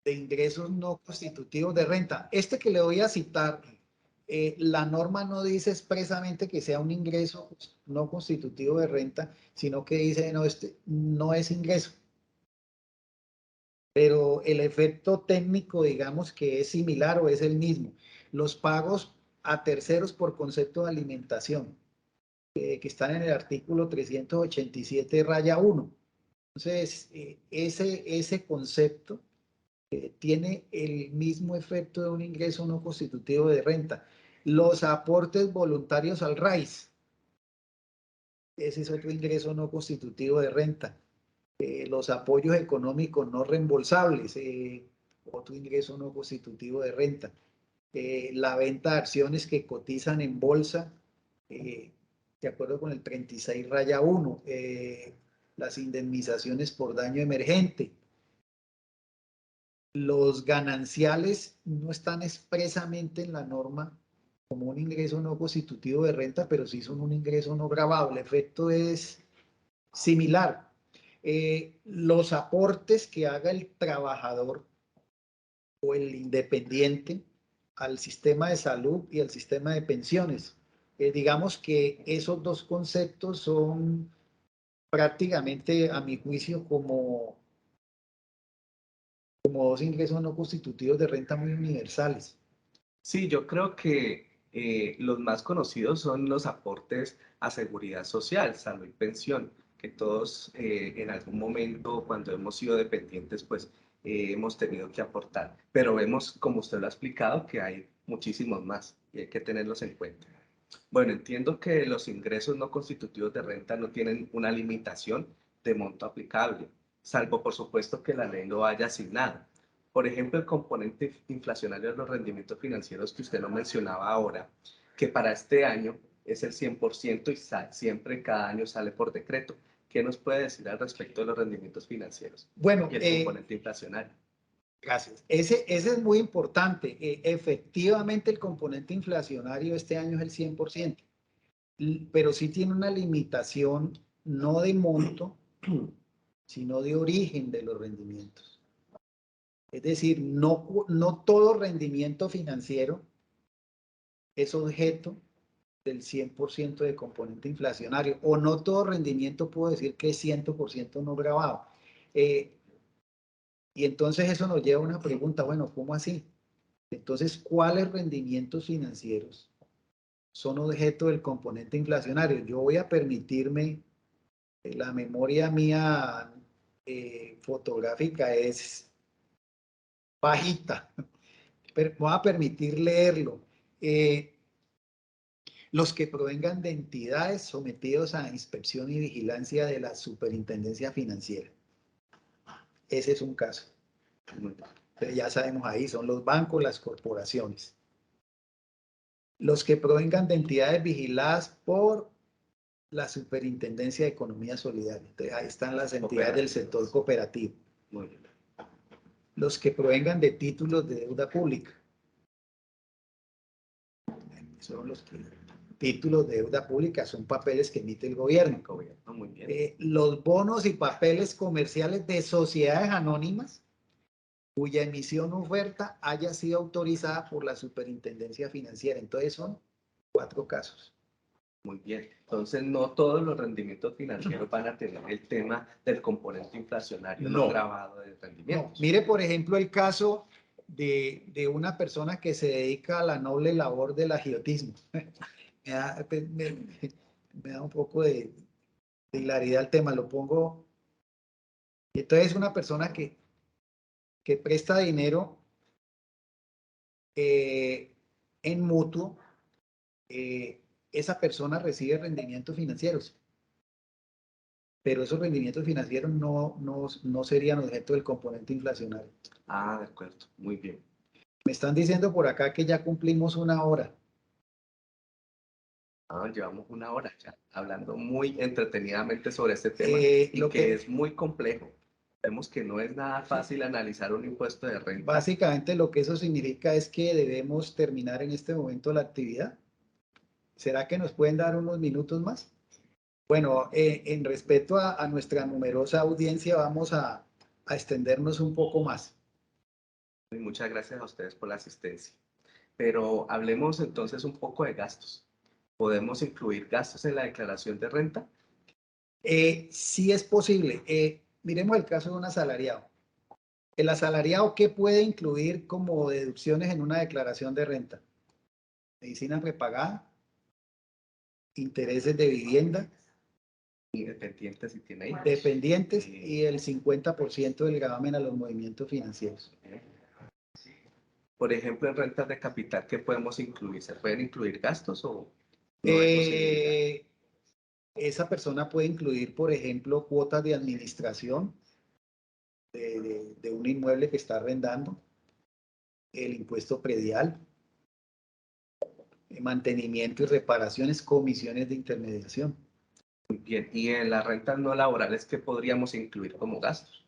ingresos no constitutivos de renta. Este que le voy a citar, la norma no dice expresamente que sea un ingreso no constitutivo de renta, sino que dice, no, este no es ingreso. Pero el efecto técnico, digamos que es similar o es el mismo. Los pagos a terceros por concepto de alimentación, que están en el artículo 387 raya 1. Entonces, ese concepto tiene el mismo efecto de un ingreso no constitutivo de renta. Los aportes voluntarios al RAIS, ese es otro ingreso no constitutivo de renta. Los apoyos económicos no reembolsables, otro ingreso no constitutivo de renta. La venta de acciones que cotizan en bolsa, de acuerdo con el 36 raya 1, las indemnizaciones por daño emergente. Los gananciales no están expresamente en la norma como un ingreso no constitutivo de renta, pero sí son un ingreso no gravado. El efecto es similar. Los aportes que haga el trabajador o el independiente al sistema de salud y al sistema de pensiones. Digamos que esos dos conceptos son prácticamente, a mi juicio, como dos ingresos no constitutivos de renta muy universales. Sí, yo creo que los más conocidos son los aportes a seguridad social, salud y pensión, que todos en algún momento cuando hemos sido dependientes, pues hemos tenido que aportar. Pero vemos, como usted lo ha explicado, que hay muchísimos más y hay que tenerlos en cuenta. Bueno, entiendo que los ingresos no constitutivos de renta no tienen una limitación de monto aplicable, salvo por supuesto que la ley lo haya asignado. Por ejemplo, el componente inflacionario de los rendimientos financieros que usted lo mencionaba ahora, que para este año es el 100% y siempre cada año sale por decreto. ¿Qué nos puede decir al respecto de los rendimientos financieros Bueno, y el componente inflacionario? Gracias. Ese es muy importante. Efectivamente, el componente inflacionario este año es el 100%, pero sí tiene una limitación no de monto, sino de origen de los rendimientos. Es decir, no todo rendimiento financiero es objeto del 100% de componente inflacionario, o no todo rendimiento puedo decir que es 100% no gravado. Y entonces eso nos lleva a una pregunta, bueno, ¿cómo así? Entonces, ¿cuáles rendimientos financieros son objeto del componente inflacionario? Yo voy a permitirme, la memoria mía fotográfica es bajita, pero voy a permitir leerlo. Los que provengan de entidades sometidos a inspección y vigilancia de la Superintendencia Financiera. Ese es un caso. Entonces ya sabemos ahí, son los bancos, las corporaciones. Los que provengan de entidades vigiladas por la Superintendencia de Economía Solidaria. Entonces ahí están las entidades del sector cooperativo. Muy bien. Los que provengan de títulos de deuda pública. Son los que títulos de deuda pública son papeles que emite el gobierno. Muy bien. Los bonos y papeles comerciales de sociedades anónimas cuya emisión o oferta haya sido autorizada por la Superintendencia Financiera. Entonces son 4 casos. Muy bien. Entonces, no todos los rendimientos financieros van a tener el tema del componente inflacionario no gravado de rendimientos. No. Mire, por ejemplo, el caso de una persona que se dedica a la noble labor del agiotismo. Me da un poco de hilaridad el tema, lo pongo. Entonces, es una persona que presta dinero en mutuo. Esa persona recibe rendimientos financieros, pero esos rendimientos financieros no serían objeto del componente inflacionario. Ah, de acuerdo, muy bien. Me están diciendo por acá que ya cumplimos 1 hora. Ah, llevamos 1 hora ya hablando muy entretenidamente sobre este tema Lo que es muy complejo. Vemos que no es nada fácil analizar un impuesto de renta. Básicamente lo que eso significa es que debemos terminar en este momento la actividad. ¿Será que nos pueden dar unos minutos más? Bueno, en respeto a nuestra numerosa audiencia, vamos a extendernos un poco más. Y muchas gracias a ustedes por la asistencia. Pero hablemos entonces un poco de gastos. ¿Podemos incluir gastos en la declaración de renta? Sí es posible. Miremos el caso de un asalariado. ¿El asalariado qué puede incluir como deducciones en una declaración de renta? Medicina prepagada, intereses de vivienda, Independiente si tiene hijos. dependientes y el 50% del gravamen a los movimientos financieros. Por ejemplo, en rentas de capital, ¿qué podemos incluir? ¿Se pueden incluir gastos o no hay posibilidad? Esa persona puede incluir, por ejemplo, cuotas de administración de un inmueble que está arrendando, el impuesto predial, mantenimiento y reparaciones, comisiones de intermediación. Muy bien. ¿Y en las rentas no laborales qué podríamos incluir como gastos?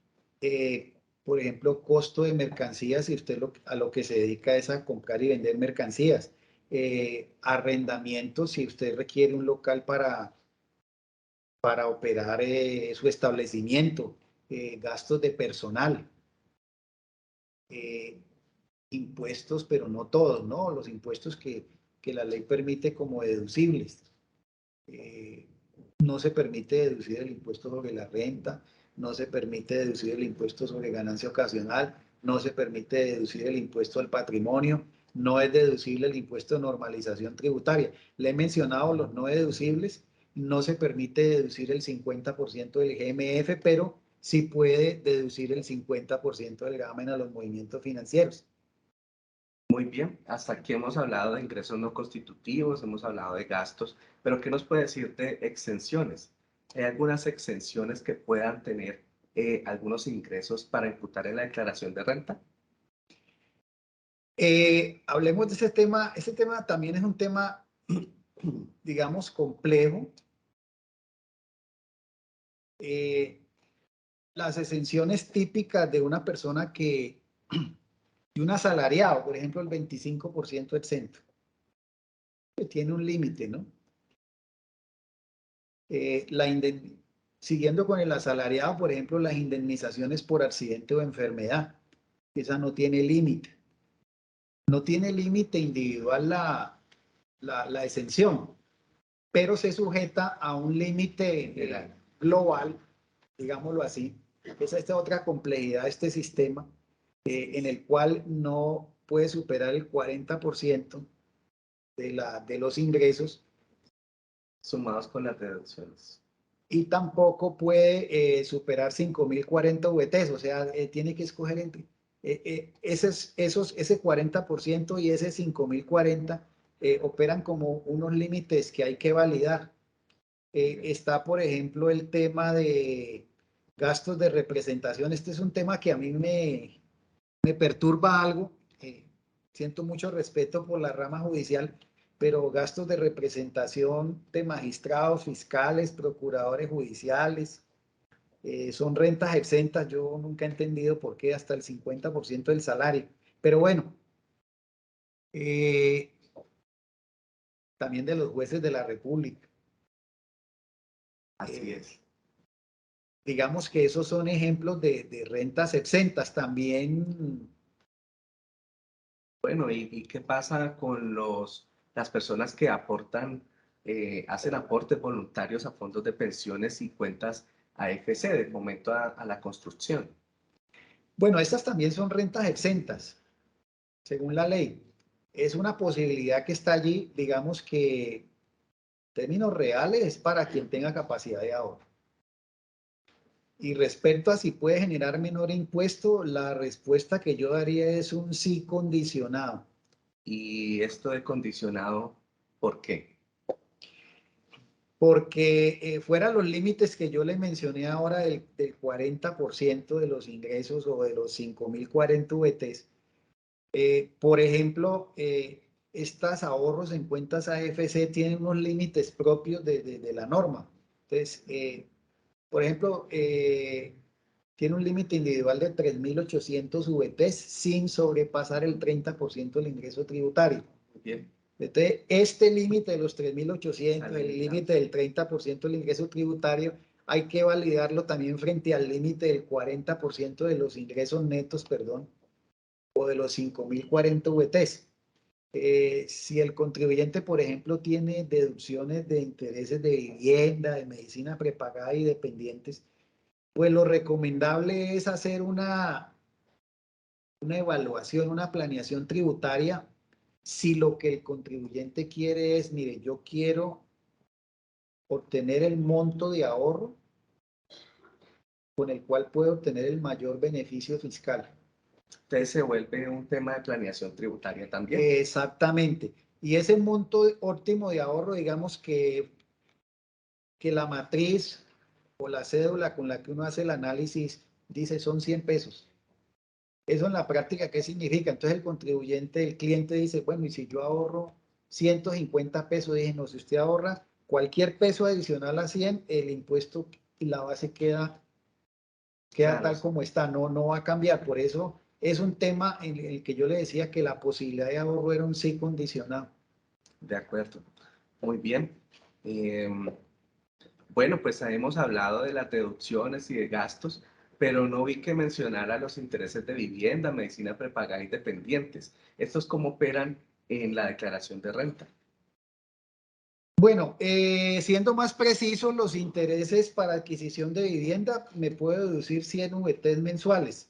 Por ejemplo, costo de mercancías, si usted a lo que se dedica es a comprar y vender mercancías. Arrendamiento, si usted requiere un local para operar su establecimiento. Gastos de personal. Impuestos, pero no todos, ¿no? Los impuestos que la ley permite como deducibles. No se permite deducir el impuesto sobre la renta, no se permite deducir el impuesto sobre ganancia ocasional, no se permite deducir el impuesto al patrimonio, no es deducible el impuesto de normalización tributaria. Le he mencionado los no deducibles, no se permite deducir el 50% del GMF, pero sí puede deducir el 50% del gravamen a los movimientos financieros. Muy bien, hasta aquí hemos hablado de ingresos no constitutivos, hemos hablado de gastos, pero ¿qué nos puede decir de exenciones? ¿Hay algunas exenciones que puedan tener algunos ingresos para imputar en la declaración de renta? Hablemos de ese tema. Ese tema también es un tema, digamos, complejo. Las exenciones típicas de una persona de un asalariado, por ejemplo, el 25% exento, que tiene un límite, ¿no? Siguiendo con el asalariado, por ejemplo, las indemnizaciones por accidente o enfermedad, esa no tiene límite. No tiene límite individual la exención, pero se sujeta a un límite global, digámoslo así. Esa es otra complejidad de este sistema, en el cual no puede superar el 40% de los ingresos. Sumados con las deducciones. Y tampoco puede superar 5.040 VTs, o sea, tiene que escoger entre ese 40% y ese 5.040 operan como unos límites que hay que validar. Está, por ejemplo, el tema de gastos de representación. Este es un tema que a mí me perturba algo. Siento mucho respeto por la rama judicial, pero gastos de representación de magistrados, fiscales, procuradores judiciales, son rentas exentas. Yo nunca he entendido por qué hasta el 50% del salario. Pero bueno, también de los jueces de la República. Así es. Digamos que esos son ejemplos de rentas exentas. También. Bueno, ¿y qué pasa con las personas que aportan, hacen aportes voluntarios a fondos de pensiones y cuentas AFC, de fomento a la construcción? Bueno, estas también son rentas exentas, según la ley. Es una posibilidad que está allí, digamos que en términos reales es para quien tenga capacidad de ahorro. Y respecto a si puede generar menor impuesto, la respuesta que yo daría es un sí condicionado. Y esto de condicionado, ¿por qué? Porque fuera los límites que yo le mencioné ahora del 40% de los ingresos o de los 5.040 VTs, por ejemplo, estos ahorros en cuentas AFC tienen unos límites propios de la norma. Entonces, por ejemplo, tiene un límite individual de 3.800 VTs sin sobrepasar el 30% del ingreso tributario. Bien. Entonces, este límite de los 3.800, el límite del 30% del ingreso tributario, hay que validarlo también frente al límite del 40% de los ingresos netos, perdón, o de los 5.040 VTs. Si el contribuyente, por ejemplo, tiene deducciones de intereses de vivienda, de medicina prepagada y dependientes, pues lo recomendable es hacer una evaluación, una planeación tributaria. Si lo que el contribuyente quiere es, mire, yo quiero obtener el monto de ahorro con el cual puedo obtener el mayor beneficio fiscal. Entonces se vuelve un tema de planeación tributaria también. Exactamente. Y ese monto óptimo de ahorro, digamos que la matriz o la cédula con la que uno hace el análisis dice son 100 pesos. Eso en la práctica, ¿qué significa? Entonces el contribuyente, el cliente dice, bueno, y si yo ahorro 150 pesos, dije, no, si usted ahorra cualquier peso adicional a 100, el impuesto y la base queda Claro, tal como está, no va a cambiar. Por eso es un tema en el que yo le decía que la posibilidad de ahorro era un sí condicionado. de acuerdo. Muy bien. Bueno, pues hemos hablado de las deducciones y de gastos, pero no vi que mencionara los intereses de vivienda, medicina prepagada y dependientes. ¿Estos cómo operan en la declaración de renta? Bueno, siendo más preciso, los intereses para adquisición de vivienda me puedo deducir 100 VTs mensuales,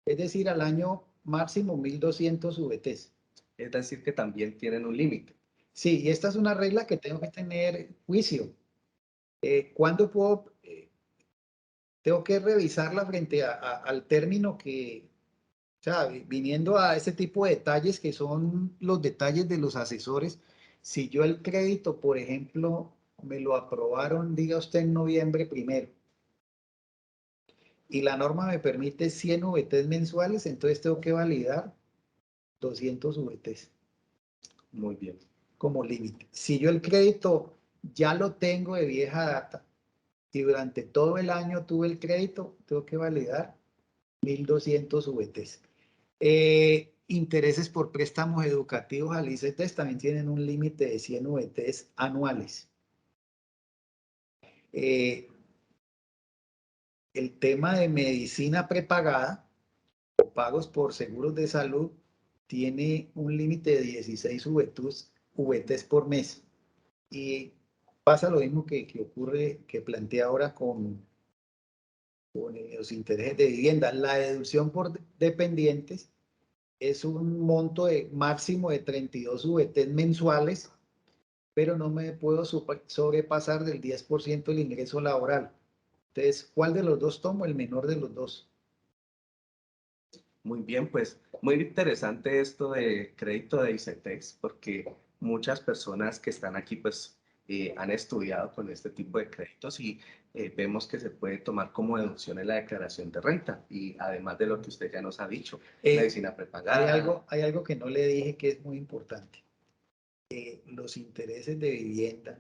es decir, al año máximo 1.200 VTs. Es decir, que también tienen un límite. Sí, y esta es una regla que tengo que tener juicio. ¿Cuándo puedo? Tengo que revisarla frente al término que, o sea, viniendo a ese tipo de detalles que son los detalles de los asesores. Si yo el crédito, por ejemplo, me lo aprobaron, diga usted, en noviembre 1 y la norma me permite 100 VTs mensuales, entonces tengo que validar 200 VTs Muy bien. como límite. Si yo el crédito ya lo tengo de vieja data y durante todo el año tuve el crédito, tengo que validar 1.200 VTs. Intereses por préstamos educativos al ICETEX también tienen un límite de 100 VTs anuales. El tema de medicina prepagada o pagos por seguros de salud tiene un límite de 16 VTs por mes. Y pasa lo mismo que ocurre, que plantea ahora con los intereses de vivienda. La deducción por dependientes es un monto de máximo de 32 VTs mensuales, pero no me puedo sobrepasar del 10% del ingreso laboral. Entonces, ¿cuál de los dos tomo? El menor de los dos. Muy bien, pues muy interesante esto de crédito de ICETEX, porque muchas personas que están aquí pues han estudiado con este tipo de créditos y vemos que se puede tomar como deducción en la declaración de renta y además de lo que usted ya nos ha dicho, medicina prepagada. Hay algo que no le dije que es muy importante. Los intereses de vivienda,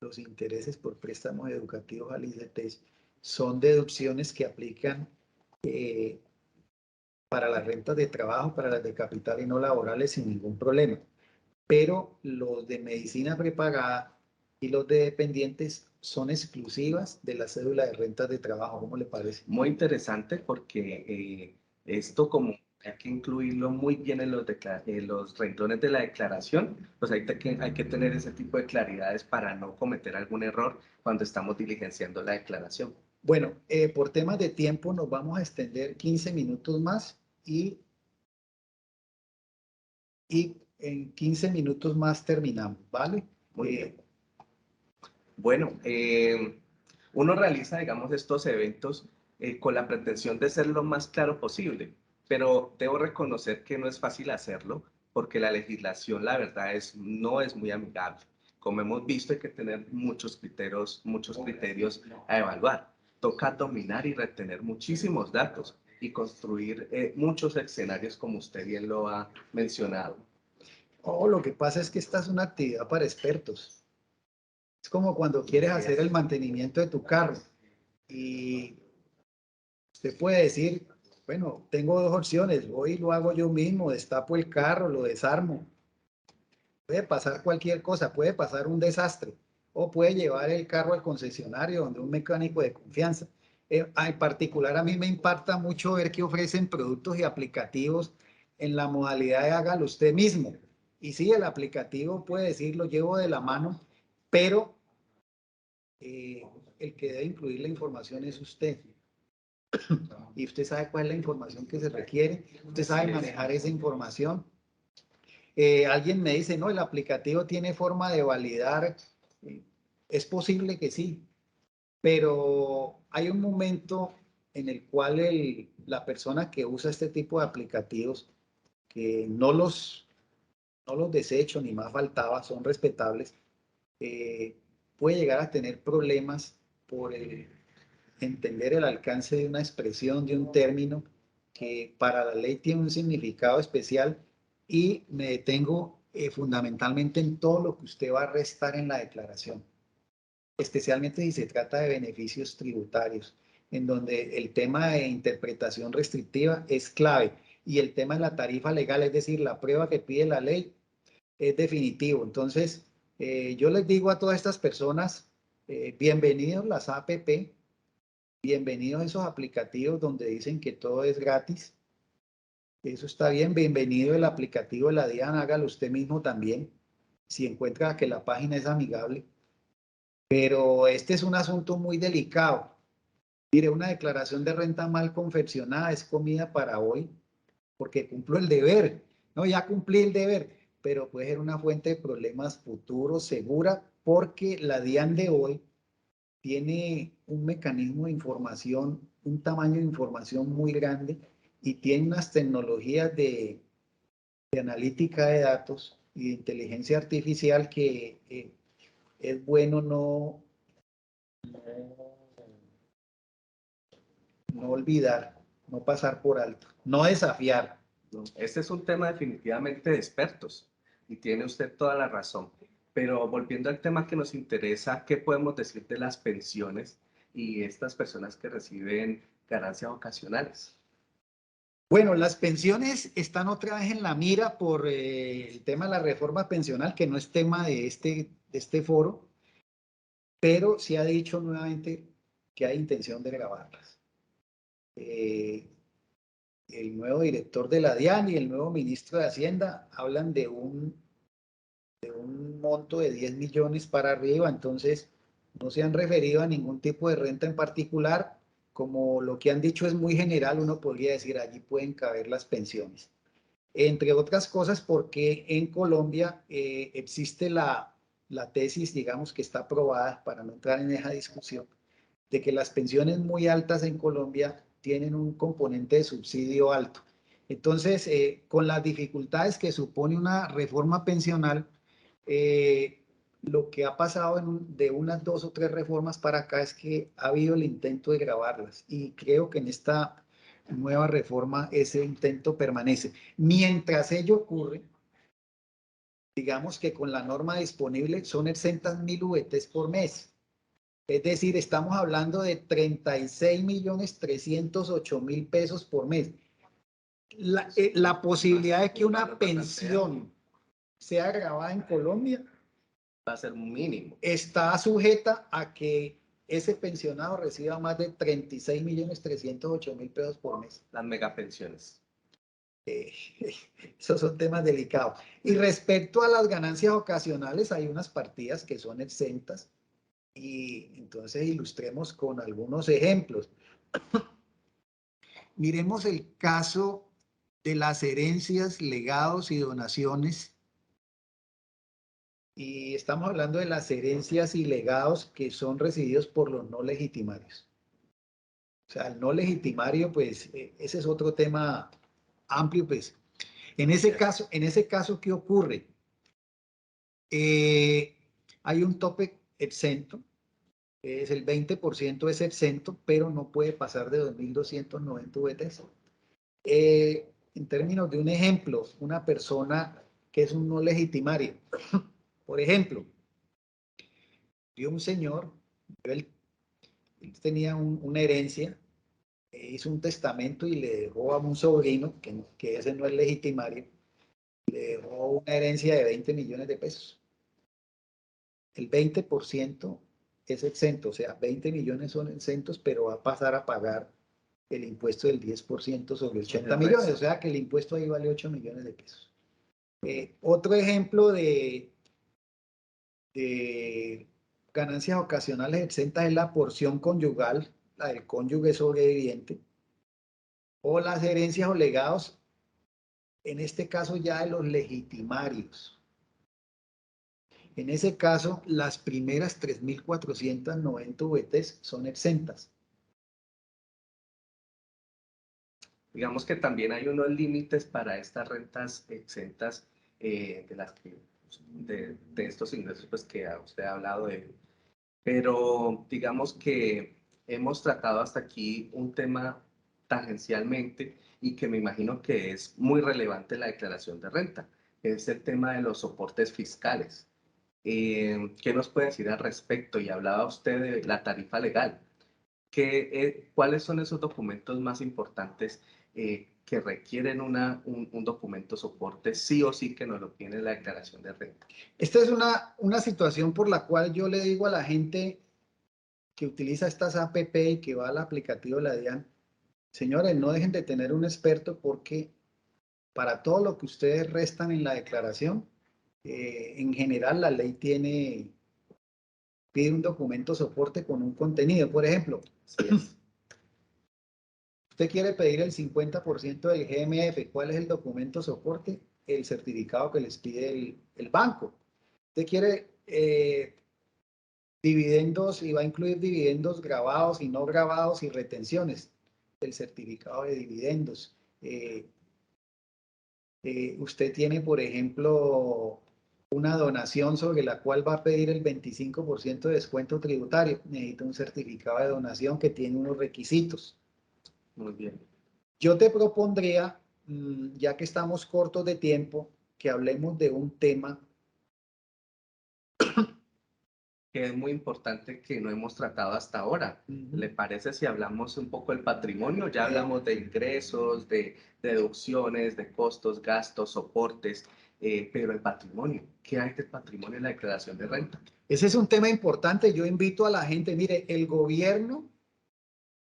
los intereses por préstamos educativos al ICETEX son deducciones que aplican para las rentas de trabajo, para las de capital y no laborales sin ningún problema. Pero los de medicina prepagada y los de dependientes son exclusivas de la cédula de rentas de trabajo. ¿Cómo le parece? Muy interesante porque esto como hay que incluirlo muy bien en los renglones de la declaración, pues hay que tener ese tipo de claridades para no cometer algún error cuando estamos diligenciando la declaración. Bueno, por temas de tiempo nos vamos a extender 15 minutos más y en 15 minutos más terminamos, ¿vale? Muy bien. Bueno, uno realiza, digamos, estos eventos con la pretensión de ser lo más claro posible, pero debo reconocer que no es fácil hacerlo porque la legislación, la verdad, no es muy amigable. Como hemos visto, hay que tener muchos criterios a evaluar. Toca dominar y retener muchísimos datos y construir muchos escenarios, como usted bien lo ha mencionado. Lo que pasa es que esta es una actividad para expertos. Es como cuando quieres hacer el mantenimiento de tu carro y Usted puede decir, bueno, tengo dos opciones, voy y lo hago yo mismo, destapo el carro, lo desarmo. Puede pasar cualquier cosa, puede pasar un desastre, o puede llevar el carro al concesionario donde un mecánico de confianza. En particular, a mí me impacta mucho ver que ofrecen productos y aplicativos en la modalidad de hágalo usted mismo. Y sí, el aplicativo puede decir, lo llevo de la mano, pero el que debe incluir la información es usted. Y usted sabe cuál es la información que se requiere, usted sabe manejar esa información. Alguien me dice, no, el aplicativo tiene forma de validar. Es posible que sí, pero hay un momento en el cual la persona que usa este tipo de aplicativos, que no los desecho ni más faltaba, son respetables, puede llegar a tener problemas por entender el alcance de una expresión, de un término que para la ley tiene un significado especial, y me detengo fundamentalmente en todo lo que usted va a restar en la declaración, especialmente si se trata de beneficios tributarios, en donde el tema de interpretación restrictiva es clave y el tema de la tarifa legal, es decir, la prueba que pide la ley, es definitivo. Entonces, yo les digo a todas estas personas, bienvenidos las APP, bienvenidos a esos aplicativos donde dicen que todo es gratis. Eso está bien. Bienvenido el aplicativo de la DIAN, hágalo usted mismo también, si encuentra que la página es amigable. Pero este es un asunto muy delicado. Mire, una declaración de renta mal confeccionada es comida para hoy, porque cumplo el deber. No, ya cumplí el deber, pero puede ser una fuente de problemas futuros segura, porque la DIAN de hoy tiene un mecanismo de información, un tamaño de información muy grande, y tiene unas tecnologías de analítica de datos y de inteligencia artificial que es bueno no olvidar, no pasar por alto, no desafiar. No, este es un tema definitivamente de expertos y tiene usted toda la razón. Pero volviendo al tema que nos interesa, ¿qué podemos decir de las pensiones y estas personas que reciben ganancias ocasionales? Bueno, las pensiones están otra vez en la mira por el tema de la reforma pensional, que no es tema de este foro, pero se ha dicho nuevamente que hay intención de grabarlas. El nuevo director de la DIAN y el nuevo ministro de Hacienda hablan de un monto de 10 millones para arriba, entonces no se han referido a ningún tipo de renta en particular. Como lo que han dicho es muy general, uno podría decir allí pueden caber las pensiones. Entre otras cosas porque en Colombia existe la tesis, digamos, que está aprobada, para no entrar en esa discusión, de que las pensiones muy altas en Colombia tienen un componente de subsidio alto. Entonces, con las dificultades que supone una reforma pensional, lo que ha pasado de unas 2 o 3 reformas para acá es que ha habido el intento de grabarlas, y creo que en esta nueva reforma ese intento permanece. Mientras ello ocurre, digamos que con la norma disponible son exentas 1.000 VTs por mes. Es decir, estamos hablando de 36.308.000 pesos por mes. La posibilidad de que una pensión sea grabada en Colombia Va a ser un mínimo. está sujeta a que ese pensionado reciba más de 36.308.000 pesos por mes. Las megapensiones. Esos son temas delicados. Y respecto a las ganancias ocasionales, hay unas partidas que son exentas, y entonces ilustremos con algunos ejemplos. Miremos el caso de las herencias, legados y donaciones. Y estamos hablando de las herencias y legados que son recibidos por los no legitimarios. O sea, el no legitimario, pues, ese es otro tema amplio, pues. En ese caso, ¿qué ocurre? Hay un tope exento, es el 20% es exento, pero no puede pasar de 2.290 VTs. En términos de un ejemplo, una persona que es un no legitimario, por ejemplo, vio un señor, él tenía una herencia hizo un testamento y le dejó a un sobrino, que ese no es legitimario, le dejó una herencia de 20 millones de pesos. El 20% es exento, o sea, 20 millones son exentos, pero va a pasar a pagar el impuesto del 10% sobre 80 millones, o sea que el impuesto ahí vale 8 millones de pesos. Otro ejemplo de ganancias ocasionales exentas es la porción conyugal, la del cónyuge sobreviviente, o las herencias o legados, en este caso ya de los legitimarios. En ese caso, las primeras 3.490 VTs son exentas. Digamos que también hay unos límites para estas rentas exentas de estos ingresos pues, que usted ha hablado de. Pero digamos que hemos tratado hasta aquí un tema tangencialmente y que me imagino que es muy relevante en la declaración de renta, es el tema de los soportes fiscales. ¿Qué nos puede decir al respecto? Y hablaba usted de la tarifa legal. ¿Cuáles son esos documentos más importantes que requieren un documento soporte sí o sí que nos lo tiene la declaración de renta? Esta es una situación por la cual yo le digo a la gente que utiliza estas APP y que va al aplicativo de la DIAN, señores, no dejen de tener un experto porque para todo lo que ustedes restan en la declaración, en general la ley pide un documento soporte con un contenido. Por ejemplo, usted quiere pedir el 50% del GMF, ¿cuál es el documento soporte? El certificado que les pide el banco. Usted quiere dividendos y va a incluir dividendos grabados y no grabados y retenciones, el certificado de dividendos. Usted tiene, por ejemplo, una donación sobre la cual va a pedir el 25% de descuento tributario. Necesita un certificado de donación que tiene unos requisitos. Muy bien. Yo te propondría, ya que estamos cortos de tiempo, que hablemos de un tema que es muy importante que no hemos tratado hasta ahora. ¿Le parece si hablamos un poco del patrimonio? Ya hablamos de ingresos, de deducciones, de costos, gastos, soportes, pero el patrimonio, ¿qué hay del patrimonio en la declaración de renta? Ese es un tema importante. Yo invito a la gente, mire, el gobierno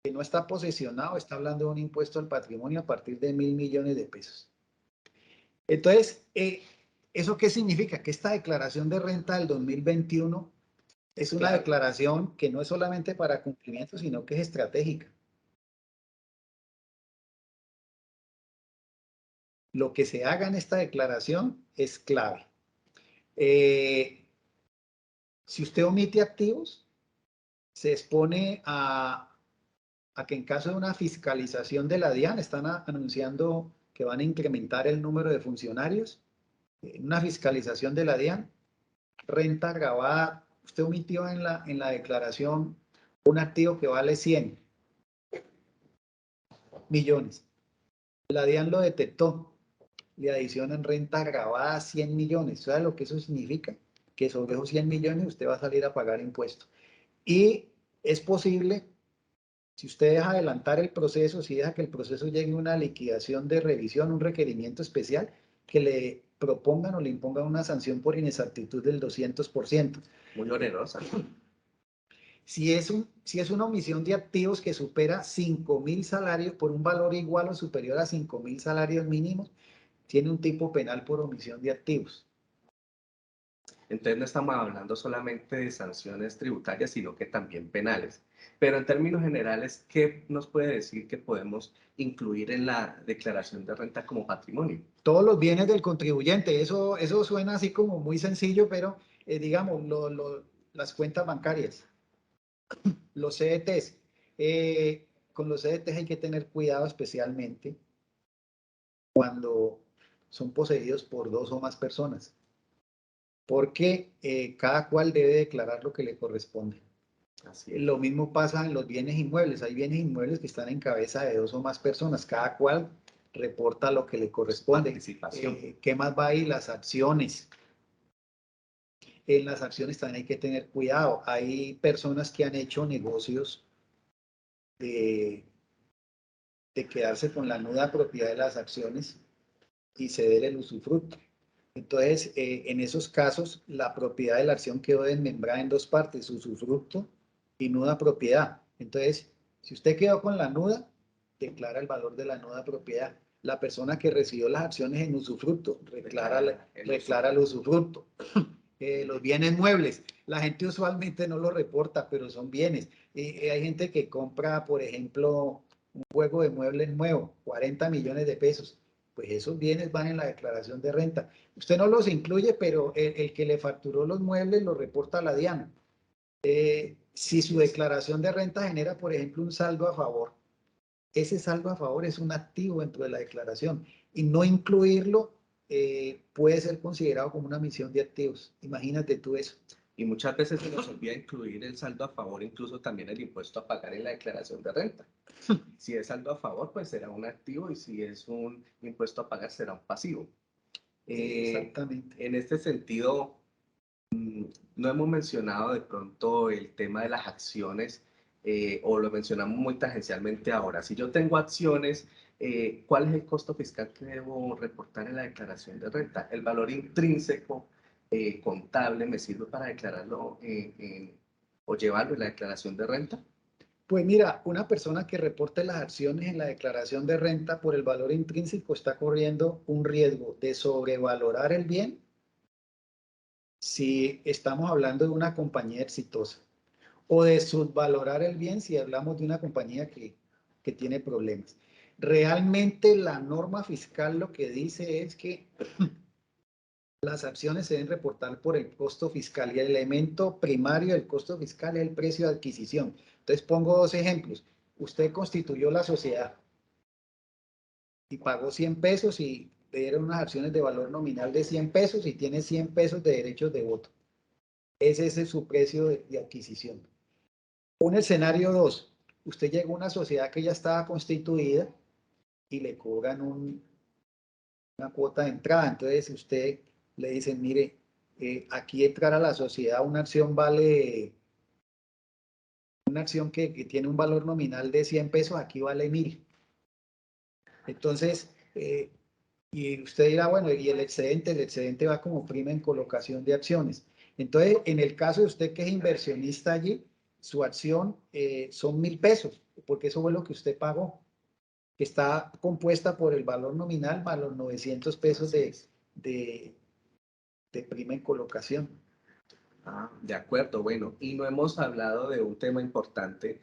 que no está posesionado está hablando de un impuesto al patrimonio a partir de 1.000 millones de pesos. Entonces, ¿eso qué significa? Que esta declaración de renta del 2021 es una declaración que no es solamente para cumplimiento, sino que es estratégica. Lo que se haga en esta declaración es clave. Si usted omite activos, se expone a que en caso de una fiscalización de la DIAN, están anunciando que van a incrementar el número de funcionarios. En una fiscalización de la DIAN, renta grabada, usted omitió en la declaración un activo que vale 100 millones. La DIAN lo detectó, le adicionan renta grabada 100 millones. ¿Sabe lo que eso significa? Que sobre esos 100 millones usted va a salir a pagar impuestos. Y es posible, si usted deja adelantar el proceso, si deja que el proceso llegue a una liquidación de revisión, un requerimiento especial, que le propongan o le impongan una sanción por inexactitud del 200%. Muy onerosa. Si es una omisión de activos que supera 5.000 salarios por un valor igual o superior a 5.000 salarios mínimos, tiene un tipo penal por omisión de activos. Entonces no estamos hablando solamente de sanciones tributarias, sino que también penales. Pero en términos generales, ¿qué nos puede decir que podemos incluir en la declaración de renta como patrimonio? Todos los bienes del contribuyente, eso suena así como muy sencillo, pero digamos, las cuentas bancarias, los CDTs. Con los CDTs hay que tener cuidado especialmente cuando son poseídos por dos o más personas, porque cada cual debe declarar lo que le corresponde. Así es. Lo mismo pasa en los bienes inmuebles. Hay bienes inmuebles que están en cabeza de dos o más personas. Cada cual reporta lo que le corresponde. Participación. ¿Qué más va ahí? Las acciones. En las acciones también hay que tener cuidado. Hay personas que han hecho negocios de de quedarse con la nuda propiedad de las acciones y ceder el usufructo. Entonces, en esos casos, la propiedad de la acción quedó desmembrada en dos partes, usufructo y nuda propiedad. Entonces, si usted quedó con la nuda, declara el valor de la nuda propiedad. La persona que recibió las acciones en usufructo, declara el usufructo. Los bienes muebles, la gente usualmente no lo reporta, pero son bienes. Hay gente que compra, por ejemplo, un juego de muebles nuevo, 40 millones de pesos. Pues esos bienes van en la declaración de renta. Usted no los incluye, pero el que le facturó los muebles lo reporta a la DIAN. Si su declaración de renta genera, por ejemplo, un saldo a favor, ese saldo a favor es un activo dentro de la declaración y no incluirlo puede ser considerado como una emisión de activos. Imagínate tú eso. Y muchas veces se nos olvida incluir el saldo a favor, incluso también el impuesto a pagar en la declaración de renta. Si es saldo a favor, pues será un activo, y si es un impuesto a pagar, será un pasivo. Exactamente. En este sentido, no hemos mencionado de pronto el tema de las acciones, o lo mencionamos muy tangencialmente ahora. Si yo tengo acciones, ¿cuál es el costo fiscal que debo reportar en la declaración de renta? El valor intrínseco contable me sirve para declararlo o llevarlo en la declaración de renta. Pues mira, una persona que reporte las acciones en la declaración de renta por el valor intrínseco está corriendo un riesgo de sobrevalorar el bien si estamos hablando de una compañía exitosa, o de subvalorar el bien si hablamos de una compañía que tiene problemas. Realmente la norma fiscal lo que dice es que las acciones se deben reportar por el costo fiscal y el elemento primario del costo fiscal es el precio de adquisición. Entonces pongo dos ejemplos. Usted constituyó la sociedad y pagó 100 pesos y le dieron unas acciones de valor nominal de 100 pesos y tiene 100 pesos de derechos de voto. Ese es su precio de adquisición. Un escenario 2. Usted llegó a una sociedad que ya estaba constituida y le cobran una cuota de entrada. Entonces usted le dicen, mire, aquí entrar a la sociedad una acción vale, una acción que tiene un valor nominal de 100 pesos, aquí vale 1000. Entonces, y usted dirá, bueno, y el excedente va como prima en colocación de acciones. Entonces, en el caso de usted que es inversionista allí, su acción son 1000 pesos, porque eso fue lo que usted pagó, que está compuesta por el valor nominal más los 900 pesos de prima en colocación. Ah, de acuerdo, bueno, y no hemos hablado de un tema importante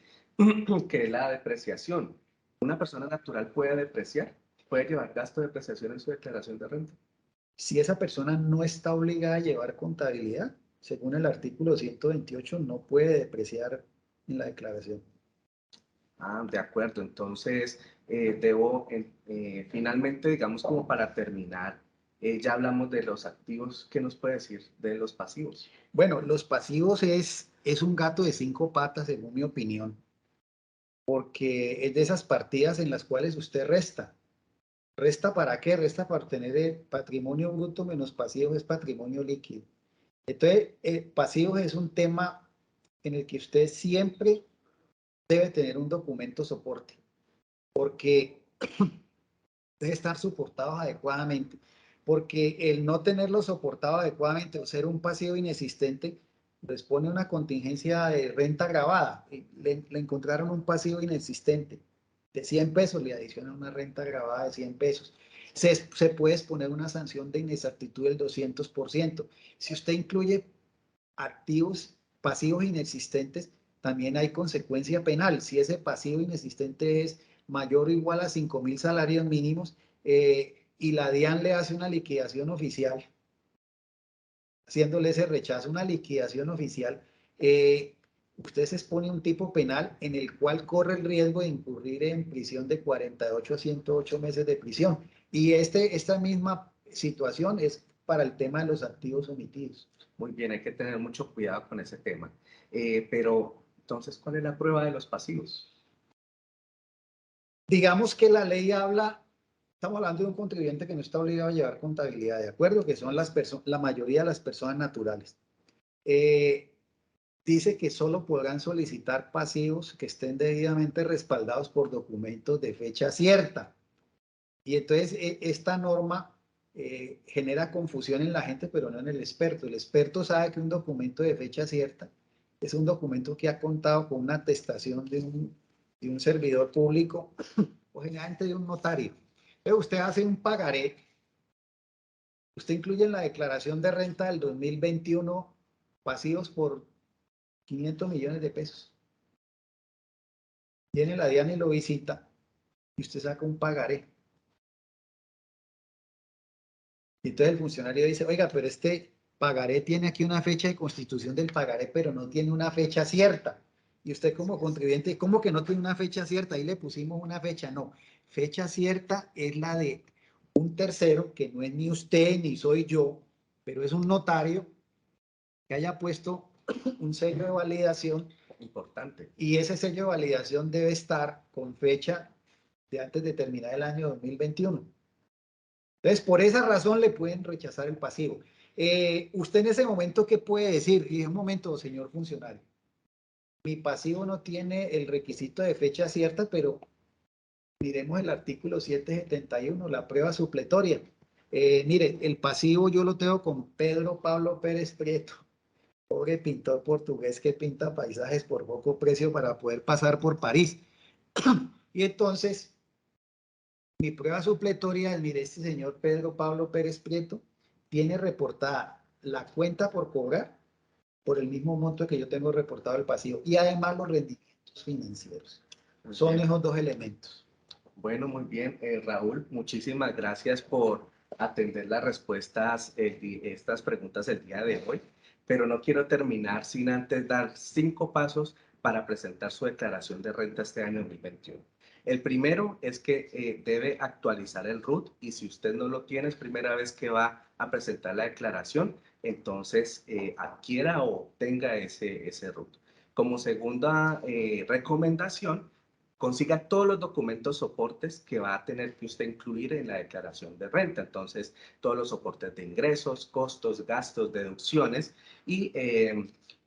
que es la depreciación. ¿Una persona natural puede depreciar? ¿Puede llevar gasto de depreciación en su declaración de renta? Si esa persona no está obligada a llevar contabilidad, según el artículo 128, no puede depreciar en la declaración. Ah, de acuerdo, entonces debo, finalmente, digamos como para terminar, ya hablamos de los activos. ¿Qué nos puede decir de los pasivos? Bueno, los pasivos es un gato de 5 patas, según mi opinión, porque es de esas partidas en las cuales usted resta. ¿Resta para qué? Resta para obtener el patrimonio bruto menos pasivos es patrimonio líquido. Entonces, pasivos es un tema en el que usted siempre debe tener un documento soporte, porque debe estar soportados adecuadamente, porque el no tenerlo soportado adecuadamente o ser un pasivo inexistente responde a una contingencia de renta agravada. Le encontraron un pasivo inexistente de 100 pesos, le adicionan una renta agravada de 100 pesos. Se puede exponer una sanción de inexactitud del 200%. Si usted incluye activos pasivos inexistentes, también hay consecuencia penal. Si ese pasivo inexistente es mayor o igual a 5.000 salarios mínimos y la DIAN le hace una liquidación oficial, haciéndole ese rechazo, una liquidación oficial, usted se expone a un tipo penal en el cual corre el riesgo de incurrir en prisión de 48 a 108 meses de prisión. Y esta misma situación es para el tema de los activos omitidos. Muy bien, hay que tener mucho cuidado con ese tema. Pero, entonces, ¿cuál es la prueba de los pasivos? Digamos que la ley habla, estamos hablando de un contribuyente que no está obligado a llevar contabilidad, ¿de acuerdo? Que son la mayoría de las personas naturales. dice que solo podrán solicitar pasivos que estén debidamente respaldados por documentos de fecha cierta. Y entonces esta norma genera confusión en la gente, pero no en el experto. El experto sabe que un documento de fecha cierta es un documento que ha contado con una atestación de un servidor público o generalmente de un notario. Entonces usted hace un pagaré, usted incluye en la declaración de renta del 2021 pasivos por 500 millones de pesos. Viene la DIAN y lo visita y usted saca un pagaré. Y entonces el funcionario dice, oiga, pero este pagaré tiene aquí una fecha de constitución del pagaré, pero no tiene una fecha cierta. Y usted como contribuyente, ¿cómo que no tiene una fecha cierta? Ahí le pusimos una fecha. No, fecha cierta es la de un tercero, que no es ni usted ni soy yo, pero es un notario que haya puesto un sello de validación. Importante. Y ese sello de validación debe estar con fecha de antes de terminar el año 2021. Entonces, por esa razón le pueden rechazar el pasivo. Usted en ese momento, ¿qué puede decir? Y en un momento, señor funcionario, mi pasivo no tiene el requisito de fecha cierta, pero miremos el artículo 771, la prueba supletoria. Mire, el pasivo yo lo tengo con Pedro Pablo Pérez Prieto, pobre pintor portugués que pinta paisajes por poco precio para poder pasar por París. Y entonces, mi prueba supletoria es, mire, este señor Pedro Pablo Pérez Prieto tiene reportada la cuenta por cobrar por el mismo monto que yo tengo reportado el pasivo y además los rendimientos financieros. Son esos dos elementos. Bueno, muy bien, Raúl, muchísimas gracias por atender las respuestas, estas preguntas el día de hoy, pero no quiero terminar sin antes dar 5 pasos para presentar su declaración de renta este año 2021. El primero es que debe actualizar el RUT y si usted no lo tiene, es primera vez que va a presentar la declaración, entonces adquiera o obtenga ese RUT. Como segunda recomendación, consiga todos los documentos soportes que va a tener que usted incluir en la declaración de renta. Entonces, todos los soportes de ingresos, costos, gastos, deducciones y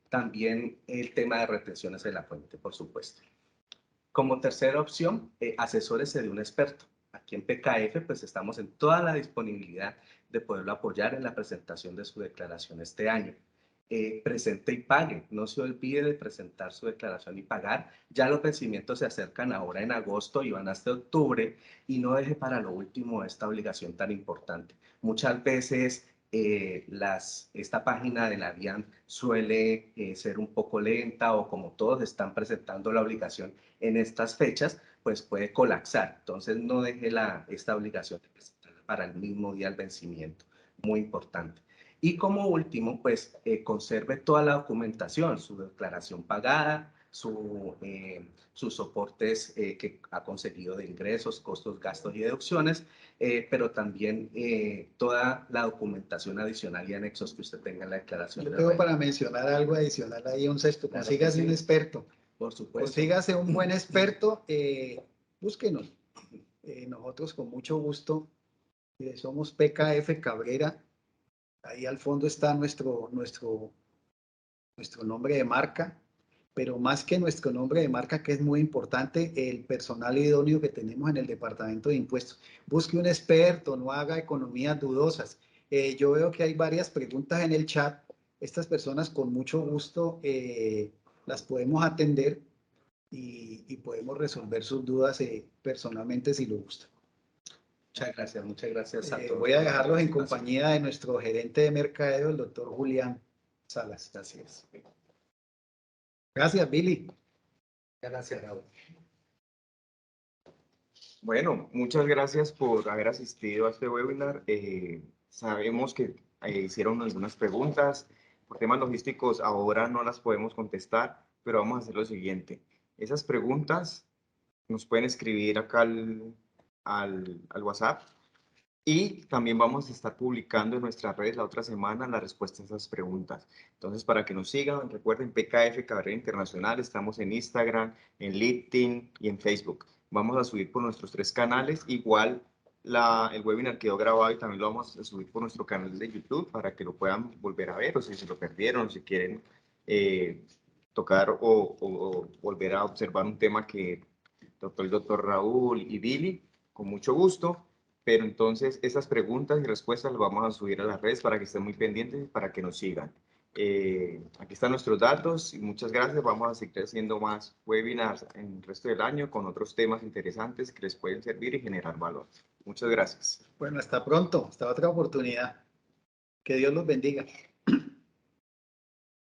también el tema de retenciones de la fuente, por supuesto. Como tercera opción, asesórese de un experto. Aquí en PKF, pues estamos en toda la disponibilidad de poderlo apoyar en la presentación de su declaración este año. Presente y pague. No se olvide de presentar su declaración y pagar. Ya los vencimientos se acercan ahora en agosto y van hasta octubre y no deje para lo último esta obligación tan importante. Muchas veces esta página de la DIAN suele ser un poco lenta o como todos están presentando la obligación en estas fechas, pues puede colapsar. Entonces no deje esta obligación de presentarla para el mismo día del vencimiento. Muy importante. Y como último, pues conserve toda la documentación, su declaración pagada, sus soportes que ha conseguido de ingresos, costos, gastos y deducciones, pero también toda la documentación adicional y anexos que usted tenga en la declaración Yo de tengo renta. para mencionar algo adicional ahí, un sexto. Claro Consígase que un sí. experto. Por supuesto. Consígase un buen experto. Búsquenos. Nosotros con mucho gusto somos PKF Cabrera. Ahí al fondo está nuestro nombre de marca, pero más que nuestro nombre de marca, que es muy importante, el personal idóneo que tenemos en el departamento de impuestos. Busque un experto, no haga economías dudosas. Yo veo que hay varias preguntas en el chat. Estas personas con mucho gusto las podemos atender y podemos resolver sus dudas personalmente si lo gusta. Muchas gracias a todos. Voy a dejarlos en compañía de nuestro gerente de mercadeo, el doctor Julián Salas. Así es. Gracias, Billy. Gracias, Raúl. Bueno, muchas gracias por haber asistido a este webinar. Sabemos que hicieron algunas preguntas. Por temas logísticos ahora no las podemos contestar, pero vamos a hacer lo siguiente. Esas preguntas nos pueden escribir acá al WhatsApp y también vamos a estar publicando en nuestras redes la otra semana la respuesta a esas preguntas. Entonces, para que nos sigan, recuerden PKF Cabrera Internacional, estamos en Instagram, en LinkedIn y en Facebook. Vamos a subir por nuestros 3 canales, igual el webinar quedó grabado y también lo vamos a subir por nuestro canal de YouTube para que lo puedan volver a ver o si se lo perdieron o si quieren tocar o volver a observar un tema que tocó el doctor Raúl y Billy, con mucho gusto. Pero entonces esas preguntas y respuestas las vamos a subir a las redes para que estén muy pendientes y para que nos sigan. Aquí están nuestros datos y muchas gracias. Vamos a seguir haciendo más webinars en el resto del año con otros temas interesantes que les pueden servir y generar valor. Muchas gracias. Bueno, hasta pronto, hasta otra oportunidad. Que Dios los bendiga.